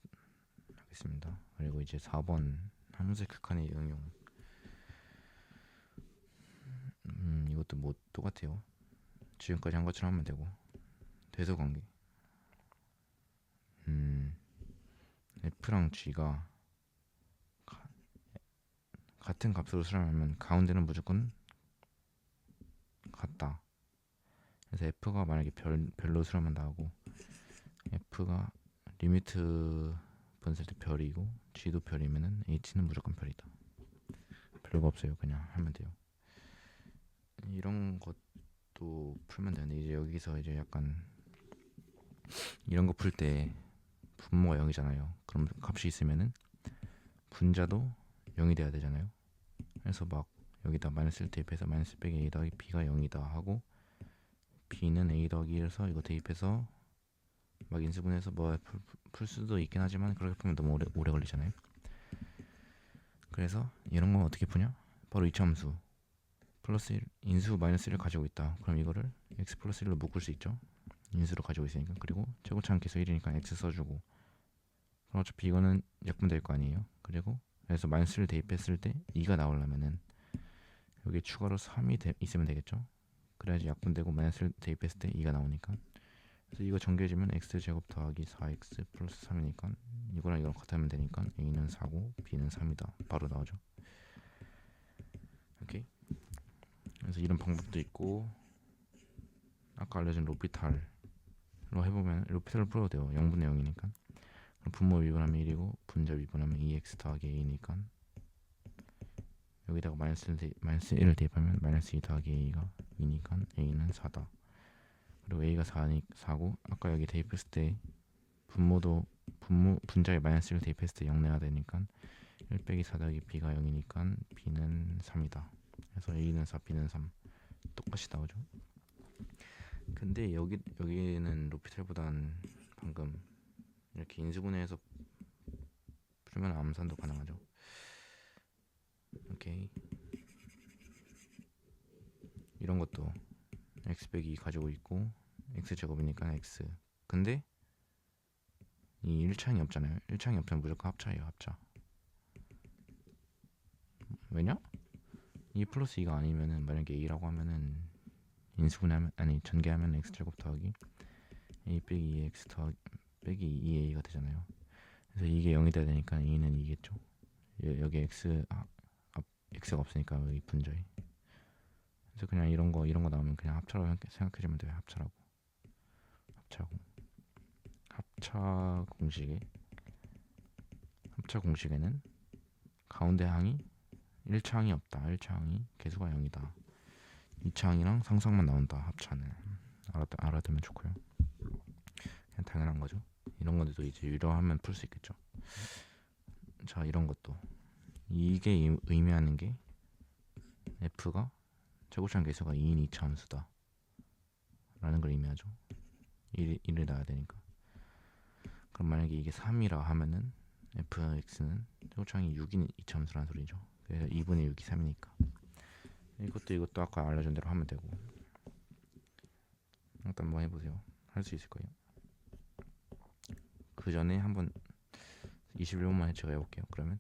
Speaker 1: 하겠습니다. 그리고 이제 4번 함수의 극한의 응용. 이것도 뭐 똑같아요. 지금까지 한 것처럼 하면 되고, 대소관계. f랑 g가 같은 값으로 수렴하면 가운데는 무조건 같다. 그래서 f가 만약에 별로 수렴한다 하고, f가 리미트 분수일 때 별이고 g도 별이면은 h는 무조건 별이다. 별거 없어요. 그냥 하면 돼요. 이런 것도 풀면 되는데, 이제 여기서 이제 약간 이런 거 풀 때 분모가 0이잖아요. 그럼 값이 있으면은 분자도 0이 돼야 되잖아요. 그래서 막 여기다 마이너스를 대입해서 마이너스 빼기 a 더하기 b가 0이다 하고, b는 a 더하기 1에서 이거 대입해서 막 인수분해서 뭐 풀 수도 있긴 하지만 그렇게 풀면 너무 오래 걸리잖아요. 그래서 이런 건 어떻게 푸냐? 바로 이차함수 플러스 1, 인수 마이너스 1을 가지고 있다. 그럼 이거를 x 플러스 1로 묶을 수 있죠. 인수로 가지고 있으니까. 그리고 최고차항계수 1이니까 x 써주고, 그럼 어차피 이거는 약분될 거 아니에요. 그리고 그래서 마이너스 1을 대입했을 때 2가 나오려면은 여기 추가로 3이 있으면 되겠죠. 그래야지 약분되고 마이너스를 대입했을 때 2가 나오니까. 그래서 이거 정리해주면 x제곱 더하기 4x 플러스 3이니까 이거랑 이거랑 같으면 되니까 a는 4고 b는 3이다. 바로 나오죠. 오케이. 그래서 이런 방법도 있고, 아까 알려준 로피탈 해보면 루피탈로 풀어도 돼요. 0분의 0이니까. 그럼 분모 미분하면 1이고 분자 미분하면 2x 더하기 a니까 여기다가 마이너스 1을 대입하면 마이너스 2 더하기 a가 2니까 a는 4다. 그리고 a가 4고 아까 여기 대입했을 때 분자에 마이너스 1을 대입했을 때 0 내야 되니까 1 빼기 4 더하기 b가 0이니까 b는 3이다. 그래서 a는 4, b는 3 똑같이 나오죠. 근데 여기는 로피탈보단 방금 이렇게 인수분해해서 풀면 암산도 가능하죠. 오케이. 이런 것도 x 빼기 2 가지고 있고 x 제곱이니까 x. 근데 이 1창이 없잖아요. 1창이 없으면 무조건 합차예요. 합차. 왜냐? 2 플러스 2가 아니면은 만약에 a라고 하면은 인수분해하면 아니 전개하면 x 제곱 더하기 a 빼기 2x 더하기 빼기 2a가 되잖아요. 그래서 이게 0이 돼야 되니까 a는 2겠죠. 여기 x가 없으니까 여기 분자에. 그래서 그냥 이런 거 나오면 그냥 합차라고 생각해주면 돼요. 합차라고. 합차 공식에는 가운데 항이 1차항이 없다. 1차항이 개수가 0이다. 2차항이랑 상수항만 나온다. 합차는 알아두면 좋고요. 그냥 당연한 거죠. 이런 것들도 이제 유료하면 풀 수 있겠죠. 자, 이런 것도 이게 의미하는 게 f가 최고차항 개수가 2인 2차 함수다 라는 걸 의미하죠. 1을 넣어야 되니까. 그럼 만약에 이게 3이라 하면은 fx는 최고차항이 6인 2차 함수라는 소리죠. 그래서 2분의 6이 3이니까 이것도 아까 알려준 대로 하면 되고. 일단 뭐 해보세요. 할 수 있을 거예요. 그 전에 한번 21번만 제가 해볼게요. 그러면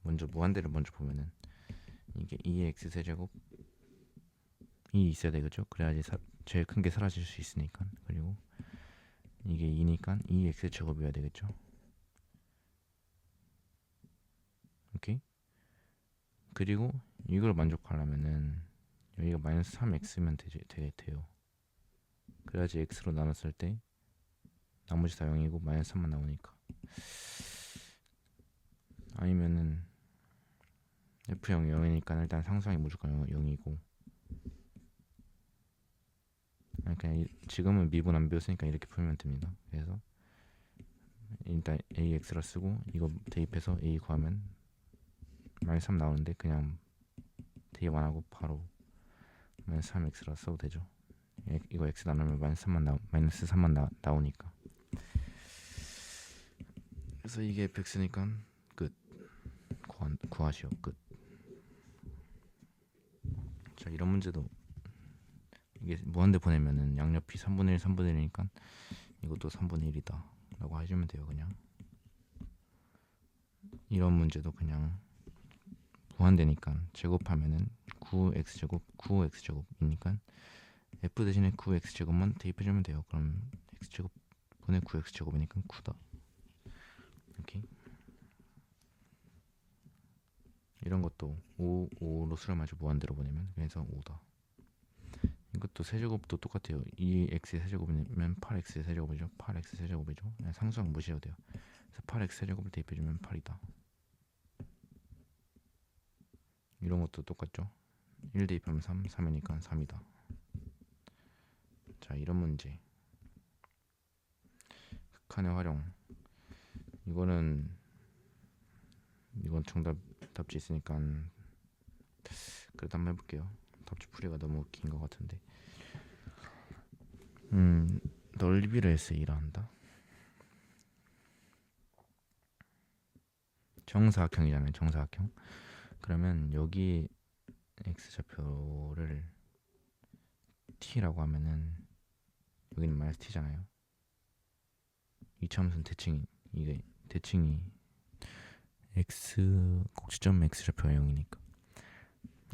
Speaker 1: 먼저 무한대를 먼저 보면은 이게 2x 세제곱이 있어야 되겠죠. 그래야지 제일 큰 게 사라질 수 있으니까. 그리고 이게 2니까 2x 제곱이어야 되겠죠. 오케이. 그리고 이걸 만족하려면은 여기가 마이너스 3x면 돼요. 그래야지 x로 나눴을 때 나머지 다 0이고 마이너스 3만 나오니까. 아니면은 f0이 0이니까 일단 상수항이 무조건 0이고 그냥 지금은 미분 안 배웠으니까 이렇게 풀면 됩니다. 그래서 일단 ax라 쓰고 이거 대입해서 a 구하면 마이너스 3 나오는데 그냥 대입 안 하고 바로 마이너스 3x라 써도 되죠. 이거 x 나누면 마이너스 3만 나오니까. 그래서 이게 fx니까 끝. 구하시오. 끝. 자, 이런 문제도 이게 무한대 보내면은 양옆이 3분의 1, 3분의 1이니까 이것도 3분의 1이다 라고 해주면 돼요. 그냥 이런 문제도 그냥 무한대니까 제곱하면은 9x제곱이니까 f 대신에 9x제곱만 대입해주면 돼요. 그럼 x제곱 분의 9x제곱이니까 9다. 오케이. 이런 것도 5로 수렴하죠. 무한대로 보내면. 그래서 5다. 이것도 세제곱도 똑같아요. 2x의 세제곱이면 8x의 세제곱이죠. 8x 세제곱이죠. 상수항 무시해도 돼요. 그래서 8x 세제곱을 대입해주면 8이다. 이런 것도 똑같죠. 1 대입하면 3이니까 3이다. 자, 이런 문제. 극한의 활용. 이건 답지 있으니까 그래도 한번 해볼게요. 답지 풀이가 너무 긴 것 같은데. 넓이를 해서 일한다. 정사각형이잖아요. 정사각형. 그러면 여기 x좌표를 t라고 하면은 여기는 마이너스 t잖아요. 이차함수는 이게 대칭이 x 꼭지점 x좌표가 0이니까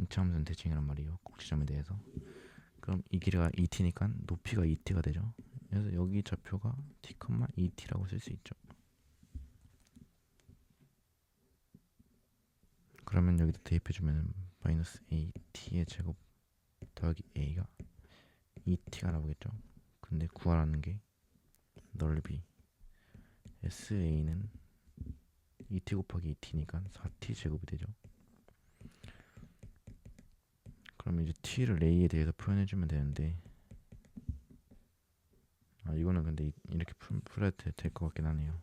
Speaker 1: 이차함수는 대칭이란 말이에요. 꼭지점에 대해서. 그럼 이 길이가 2t니까 높이가 2t가 되죠. 그래서 여기 좌표가 t, 2t라고 쓸 수 있죠. 그러면 여기다 대입해주면 마이너스 at의 제곱 더하기 a가 2t가 나오겠죠. 근데 구하라는 게 넓이 SA는 2t 곱하기 2t니까 4t 제곱이 되죠. 그럼 이제 t를 a에 대해서 표현해주면 되는데, 이거는 근데 이렇게 풀어도 될 것 같긴 하네요.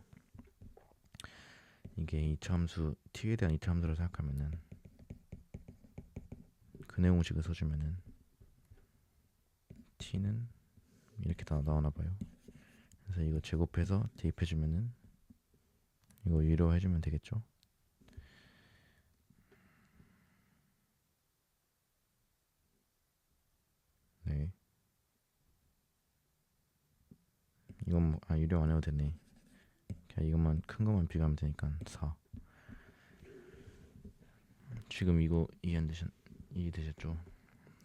Speaker 1: 이게 이차함수 t에 대한 이차함수로 생각하면은 근해 공식을 써주면은 t는 이렇게 다 나오나봐요. 그래서 이거 제곱해서 대입해주면은 이거 유료해주면 되겠죠. 네, 이건 뭐, 유료 안 해도 되네. 그냥 이것만 큰 것만 비교하면 되니까 4. 지금 이거 이해되셨죠?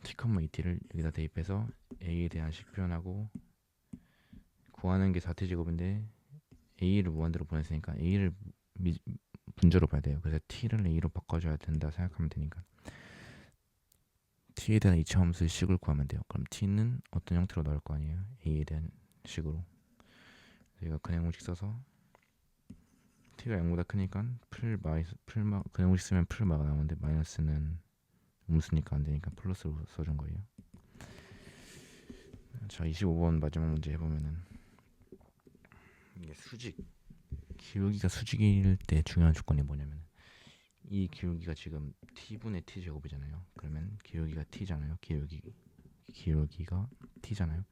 Speaker 1: t, 2t를 여기다 대입해서 a에 대한 식 표현하고, 구하는 게 4t 제곱인데 a를 무한대로 보냈으니까 a를 분자로 봐야 돼요. 그래서 t를 a로 바꿔줘야 된다 생각하면 되니까 t에 대한 이차함수의 식을 구하면 돼요. 그럼 t는 어떤 형태로 나올 거 아니에요? a에 대한 식으로. 저희가 근해 공식 써서 t가 0보다 크니까 근해 공식 쓰면 풀마가 나오는데 마이너스는 음수니까 안 되니까 플러스로 써준 거예요. 자, 25번 마지막 문제 해보면은, 이게 기울기가 수직일 때 중요한 조건이 뭐냐면, 이 기울기가 지금 t분의 t 제곱이잖아요. 그러면 기울기가 t잖아요. 기울기가 t잖아요.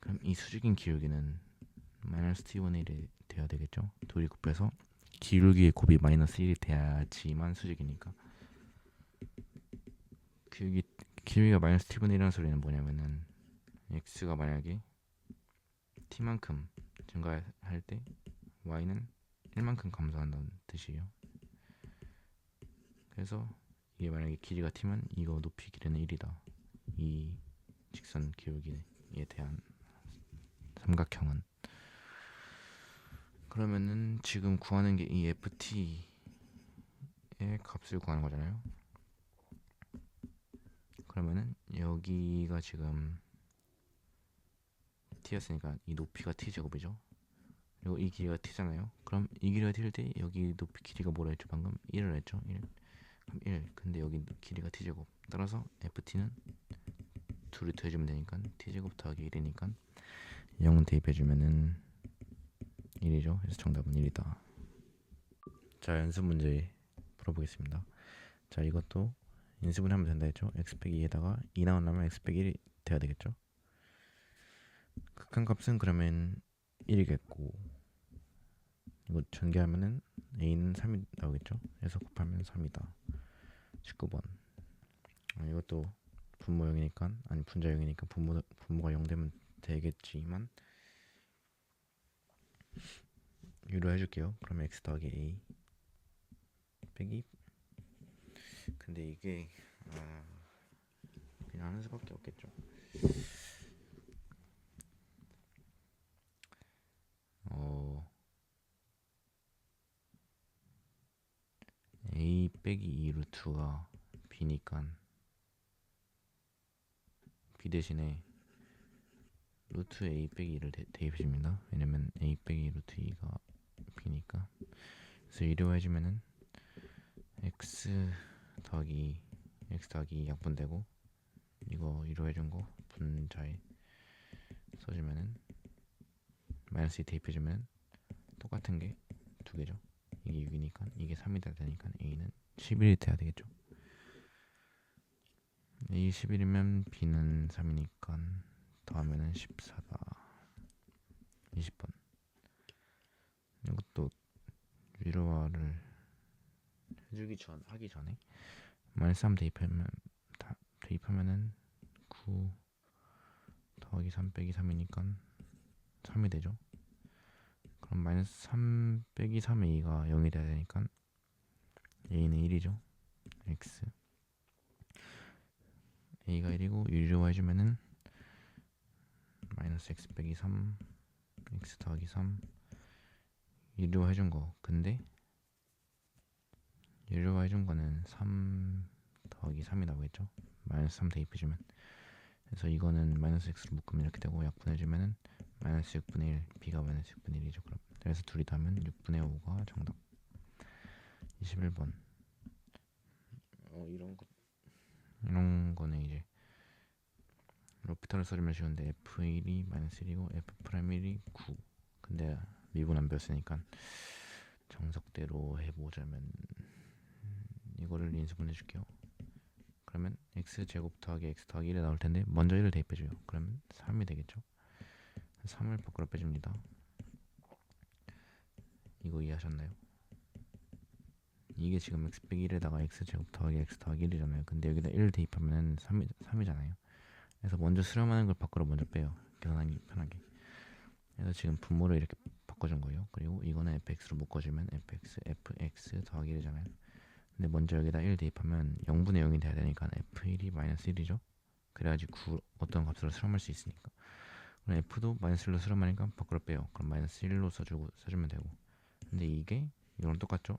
Speaker 1: 그럼 이 수직인 기울기는 마이너스 t분의 1이 돼야 되겠죠. 둘이 곱해서 기울기의 곱이 마이너스 1이 돼야지만 수직이니까. 기울기가 마이너스 t분의 1이라는 소리는 뭐냐면은, x가 만약에 t만큼 증가할 때 y는 1만큼 감소한다는 뜻이에요. 그래서 이게 만약에 길이가 t면 이거 높이 길이는 1이다. 이 직선 기울기에 대한 삼각형은. 그러면은 지금 구하는 게 이 ft의 값을 구하는 거잖아요. 그러면은 여기가 지금 t였으니까 이 높이가 t 제곱이죠. 그리고 이 길이가 t잖아요. 그럼 이 길이가 t일 때 여기 높이 길이가 뭐라 했죠? 방금 1을 했죠. 1. 그럼 1. 근데 여기 길이가 t 제곱. 따라서 ft는 둘이 더해주면 되니까 t 제곱 더하기 1이니까 0 대입해주면은 1이죠. 그래서 정답은 1이다. 자, 연습 문제 풀어보겠습니다. 자, 이것도 인수분 하면 된다 했죠. x 빼기 2에다가 2 나오려면 x 빼기 1이 돼야 되겠죠. 극한값은 그러면 1이겠고, 이거 전개하면은 a는 3이 나오겠죠. 그래서 곱하면 3이다. 19번. 이것도 분모형이니까, 아니 분자형이니까 분모가 0 되면 되겠지만 유료해줄게요. 그러면 x 더하기 a 빼기, 근데 이게 그냥 하는 수밖에 없겠죠. a 빼기 2 루트가 b니까 b 대신에 루트 a 빼기 2를 대입해줍니다. 왜냐면 a 빼기 루트 2가 b니까. 그래서 유료해주면은 x 더하기 2 약분되고, 이거 유료해준 거 분자에 써주면은 마이너스 2 대입해주면 똑같은 게 두 개죠. 이게 6이니까 이게 3이 돼야 되니까 a는 11이 돼야 되겠죠. a 11이면 b는 3이니까 더하면은 14다. 20번. 이것도 유료화를 하기 전에 마이너스 3 대입하면은 9 더하기 3 빼기 3이니까 3이 되죠. 그럼 마이너스 3 빼기 3a가 0이 돼야 되니까 a는 1이죠. x a가 1이고 유료화 해주면은 마이너스 x 빼기 3 x 더하기 3 유료화 해준 거. 근데 유료화 해준 거는 3 더하기 3이 나오겠죠. 마이너스 3 대입해주면 그래서 이거는 마이너스 x로 묶으면 이렇게 되고 약분해주면은 마이너스 6분의 1, b가 마이너스 6분의 1이죠. 그럼 그래서 둘이 더하면 6분의 5가 정답. 21번. 이런 거는 이제 로피탈을 써주면 쉬운데 f1이 마이너스 1이고 f'1이 9. 근데 미분 안 배웠으니까 정석대로 해보자면 이거를 인수분해 줄게요. 그러면 x제곱 더하기 x 더하기 1이 나올 텐데 먼저 1을 대입해줘요. 그러면 3이 되겠죠. 3을 밖으로 빼줍니다. 이거 이해하셨나요? 이게 지금 x 빼기 1에다가 x제곱 더하기 x 더하기 1이잖아요. 근데 여기다 1을 대입하면 3이잖아요. 그래서 먼저 수렴하는 걸 밖으로 먼저 빼요. 계산하기 편하게. 그래서 지금 분모를 이렇게 바꿔준 거예요. 그리고 이거는 fx로 묶어주면 fx 더하기 1이잖아요. 근데 먼저 여기다 1 대입하면 0분의 0이 돼야 되니까 f1이 마이너스 1이죠. 그래야지 어떤 값으로 수렴할 수 있으니까. 그럼 f도 마이너스 1로 수렴하니까 밖으로 빼요. 그럼 마이너스 1로 써주면 되고. 근데 이게 이거랑 똑같죠?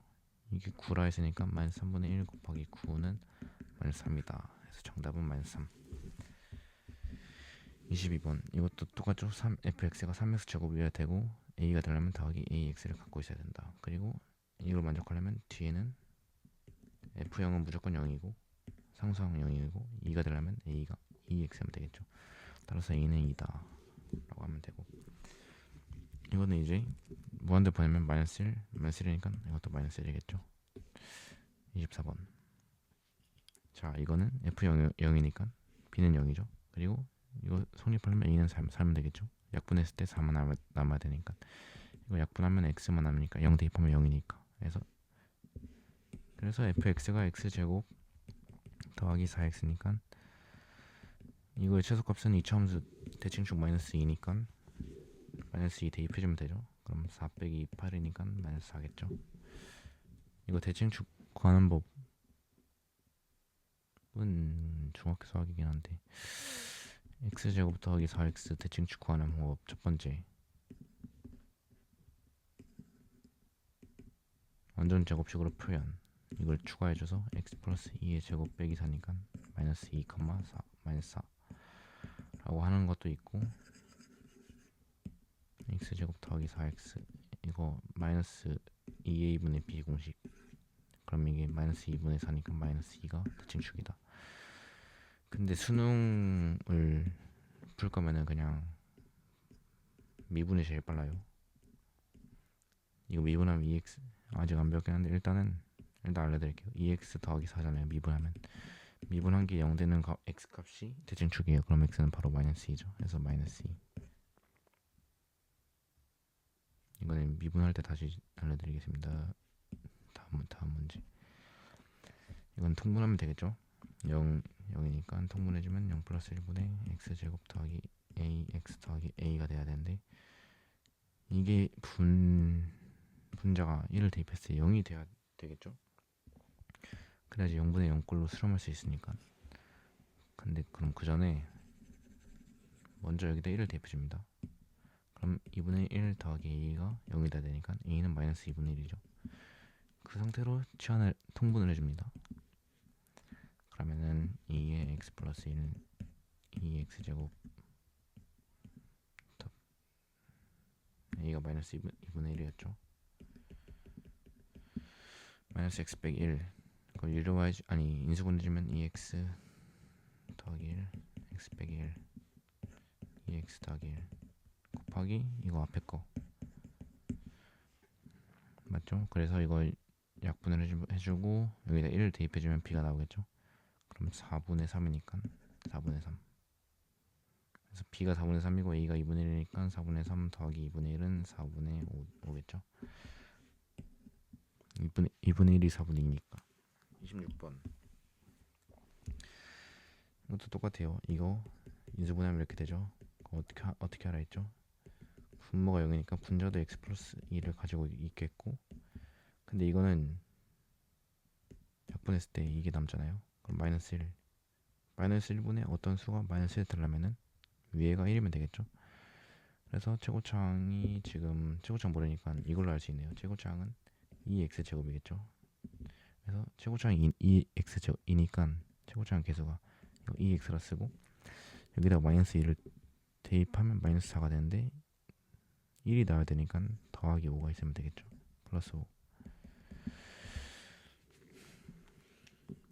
Speaker 1: 이게 9라 했으니까 마이너스 3분의 1 곱하기 9는 마이너스 3이다. 그래서 정답은 마이너스 3. 22번. 이것도 똑같죠? fx가 3x 제곱이어야 되고 a가 되려면 더하기 ax를 갖고 있어야 된다. 그리고 이걸 만족하려면 뒤에는 f0은 무조건 0이고 상수항 0이고 2가 되려면 a가 2x면 되겠죠. 따라서 a는 2다 라고 하면 되고, 이거는 이제 무한대 보내면 마이너스 1, 마이너스 1이니까 이것도 마이너스 1이겠죠. 24번. 자, 이거는 f0 0이니까 b는 0이죠. 그리고 이거 성립하려면 a는 살면 되겠죠. 약분했을 때 4만 남아야 되니까 이거 약분하면 x만 남으니까 0 대입하면 0이니까. 그래서 fx가 x제곱 더하기 4x니까 이거의 최소값은 2차함수 대칭축 마이너스 2니까 마이너스 2 대입해주면 되죠. 그럼 4 빼기 8이니까 마이너스 4겠죠. 이거 대칭축 구하는 법은 중학교 수학이긴 한데 x제곱 더하기 4x 대칭축 구하는 방법 첫 번째, 완전 제곱식으로 표현. 이걸 추가해줘서 x 플러스 2의 제곱 빼기 4니까 마이너스 2, 4 마이너스 4 라고 하는 것도 있고, x제곱 더하기 4x 이거 마이너스 2a분의 b 공식. 그럼 이게 마이너스 2분의 4니까 마이너스 2가 대칭축이다. 근데 수능을 풀 거면은 그냥 미분이 제일 빨라요. 이거 미분하면 2x 아직 안 배웠긴 한데 일단 알려드릴게요. 2x 더하기 4잖아요. 미분한 게 0 되는 x 값이 대칭축이에요. 그럼 x는 바로 마이너스 2죠. 그래서 마이너스 2. 이거는 미분할 때 다시 알려드리겠습니다. 다음 문제. 이건 통분하면 되겠죠. 0이니까 통분해주면 0 플러스 1분의 x제곱 더하기 ax 더하기 a가 돼야 되는데 이게 분자가 1을 대입했을 때 0이 돼야 되겠죠. 그래야지 0분의 0꼴로 수렴할 수 있으니까. 근데 그럼 그 전에 먼저 여기다 1을 대입해줍니다. 그럼 2분의 1 더하기 a가 0이 돼야 되니까 a는 마이너스 2분의 1이죠. 그 상태로 치환을 통분을 해줍니다. 그러면은 2의 x 플러스 1은 2x제곱 a가 마이너스 2분의 1이었죠. 마이너스 x 빼기 1 그걸 인수분해주면 2x 더하기 1 x 빼기 1 2x 더하기 1 곱하기 이거 앞에 거 맞죠? 그래서 이거 약분을 해주고 여기다 1을 대입해주면 b가 나오겠죠. 그럼 4분의 3이니까 4분의 3. 그래서 b가 4분의 3이고 a가 2분의 1이니까 4분의 3 더하기 2분의 1은 4분의 5겠죠. 2분의 1이 4분의 2니까. 26번. 이것도 똑같아요. 이거 인수분해하면 이렇게 되죠. 어떻게 알아 했죠? 분모가 0이니까 분자도 x 플러스 2를 가지고 있겠고, 근데 이거는 약분했을 때 이게 남잖아요. 그럼 마이너스 1 마이너스 1분의 어떤 수가 마이너스 1 되려면은 위에가 1이면 되겠죠. 그래서 최고차항이 지금 최고차항 모르니까 이걸로 알 수 있네요. 최고차항은 2x제곱이겠죠. 그래서 최고차항이 2x제곱이니까 최고차항 계수가 2x라 쓰고 여기다가 마이너스 1을 대입하면 마이너스 4가 되는데 1이 나와야 되니까 더하기 5가 있으면 되겠죠. 플러스 5.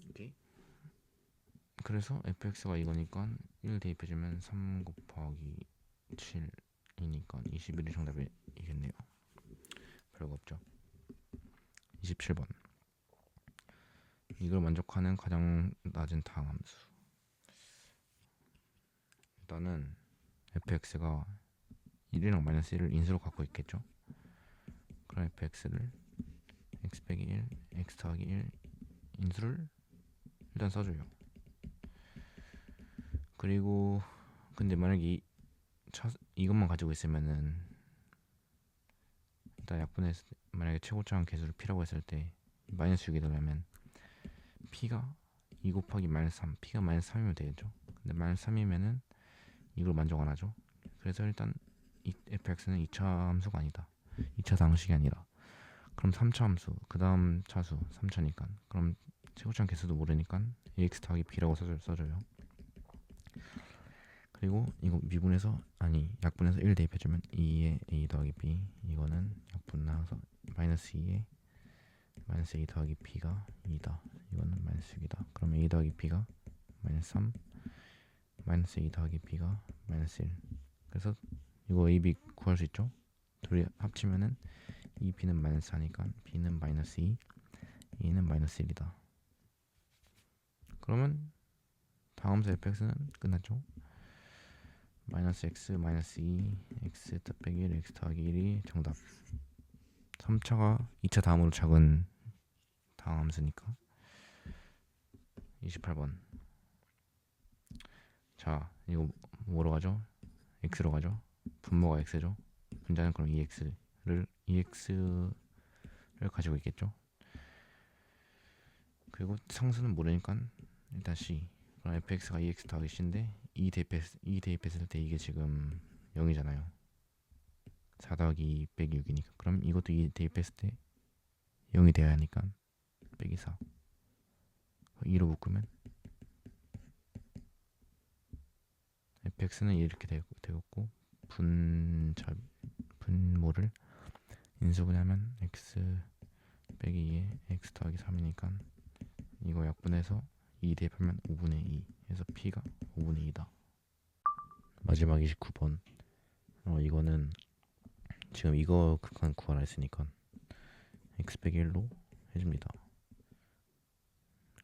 Speaker 1: 오케이. 그래서 fx가 이거니까 1 대입해주면 3 곱하기 7이니까 21이 정답이겠네요. 별거 없죠. 27번. 이걸 만족하는 가장 낮은 다항함수. 일단은 fx가 1이랑 마이너스 1을 인수로 갖고 있겠죠. 그럼 fx를 x 빼기 1, x 더하기 1 인수를 일단 써줘요. 그리고 근데 만약에 이것만 가지고 있으면은 일단 약분했을 때 만약에 최고차항 개수를 p라고 했을 때 마이너스 6이 되려면 p가 2 곱하기 마이너스 3, p가 마이너스 3이면 되겠죠. 근데 마이너스 3이면은 이걸 만족 안 하죠. 그래서 일단 이 fx는 2차 함수가 아니다. 2차 다항식이 아니라. 그럼 3차 함수, 그 다음 차수 3차니까. 그럼 최고차항 개수도 모르니까 ax 더하기 b라고 써줘요. 그리고 이거 미분해서 약분해서 1 대입해주면 2에 a 더하기 b. 이거는 약분 나와서 마이너스 2에 마이너스 a 더하기 b가 2다. 이거는 마이너스 6이다. 그럼 a 더하기 b가 마이너스 3, 마이너스 a 더하기 b가 마이너스 1. 그래서 이거 a, b 구할 수 있죠. 둘이 합치면은 2b는 마이너스 4니까 b는 마이너스 2, a는 마이너스 1이다. 그러면 다음수 fx는 끝났죠. 마이너스 x 마이너스 2 x 빼기 1 x 더하기 1이 정답. 3차가 2차 다음으로 작은 다항함수니까. 28번. 자, 이거 뭐로 가죠? x로 가죠. 분모가 x죠. 분자는 그럼 2x를 가지고 있겠죠. 그리고 상수는 모르니까 일단 c. 그럼 fx가 2x 더하기 c인데 2 대입했을 때 이게 지금 0이잖아요. 4 더하기 2 빼기 6이니까. 그럼 이것도 2 대입했을 때 0이 돼야 하니까 빼기 4. 2로 묶으면 fx는 이렇게 되었고 분모를 인수분해하면 x 빼기 2에 x 더하기 3이니까 이거 약분해서 2 대입하면 5분의 2 해서 p가 5분의 2다. 마지막 29번. 이거는 지금 이거 극한 구하라 했으니까 x 빼기 1로 해줍니다.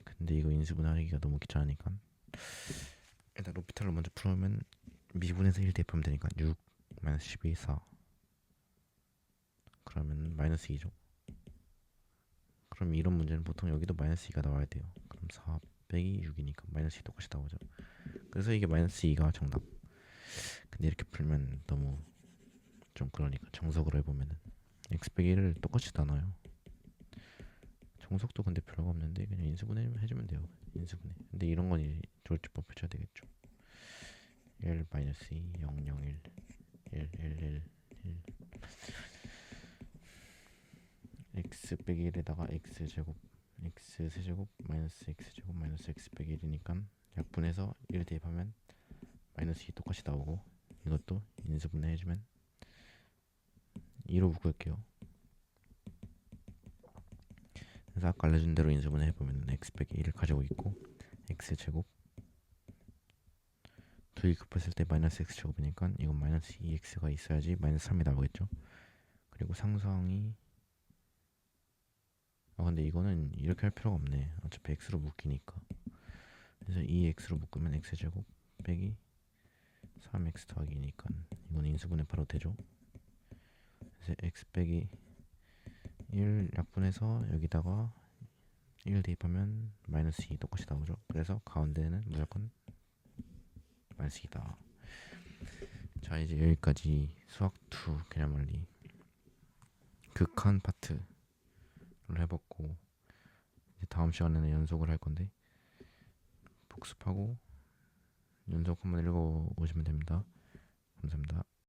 Speaker 1: 근데 이거 인수분해하기가 너무 귀찮으니까 일단 로피탈로 먼저 풀면 미분해서 1 대입하면 되니까 6 마이너스 12 4. 그러면 마이너스 2죠. 그럼 이런 문제는 보통 여기도 마이너스 2가 나와야 돼요. 그럼 4 빼기 6이니까 마이너스 2 똑같이 나오죠. 그래서 이게 마이너스 2가 정답. 근데 이렇게 풀면 너무 좀 그러니까 정석으로 해보면은 x 빼기 1을 똑같이 나눠요. 정석도 근데 별거 없는데 그냥 인수분해 해주면 돼요. 인수분해. 근데 이런 건 이제 조립법 해줘야 되겠죠. 1 마이너스 2 0 0 1 1 1 1 1 x 빼기 1에다가 x제곱 x 세제곱 마이너스 x제곱 마이너스 x 빼기 1이니까 약분해서 1 대입하면 마이너스 2 똑같이 나오고 이것도 인수분해 해주면 2로 묶을게요. 그래서 아까 알려준 대로 인수분해 해보면 x 빼기 1을 가지고 있고 x제곱 둘이 곱했을 때 마이너스 x제곱이니까 이건 마이너스 2x가 있어야지 마이너스 3이 나오겠죠. 그리고 상수항이 근데 이거는 이렇게 할 필요가 없네. 어차피 x로 묶이니까. 그래서 2x로 묶으면 x제곱 빼기 3x 더하기 2니까 이건 인수분해 바로 되죠. 그래서 x 빼기 1 약분해서 여기다가 1 대입하면 마이너스 2 똑같이 나오죠. 그래서 가운데는 무조건 마이너스 2다. 자, 이제 여기까지 수학 2 개념원리 극한 파트를 해봤고 이제 다음 시간에는 연속을 할 건데 복습하고 연속 한번 읽어 오시면 됩니다. 감사합니다.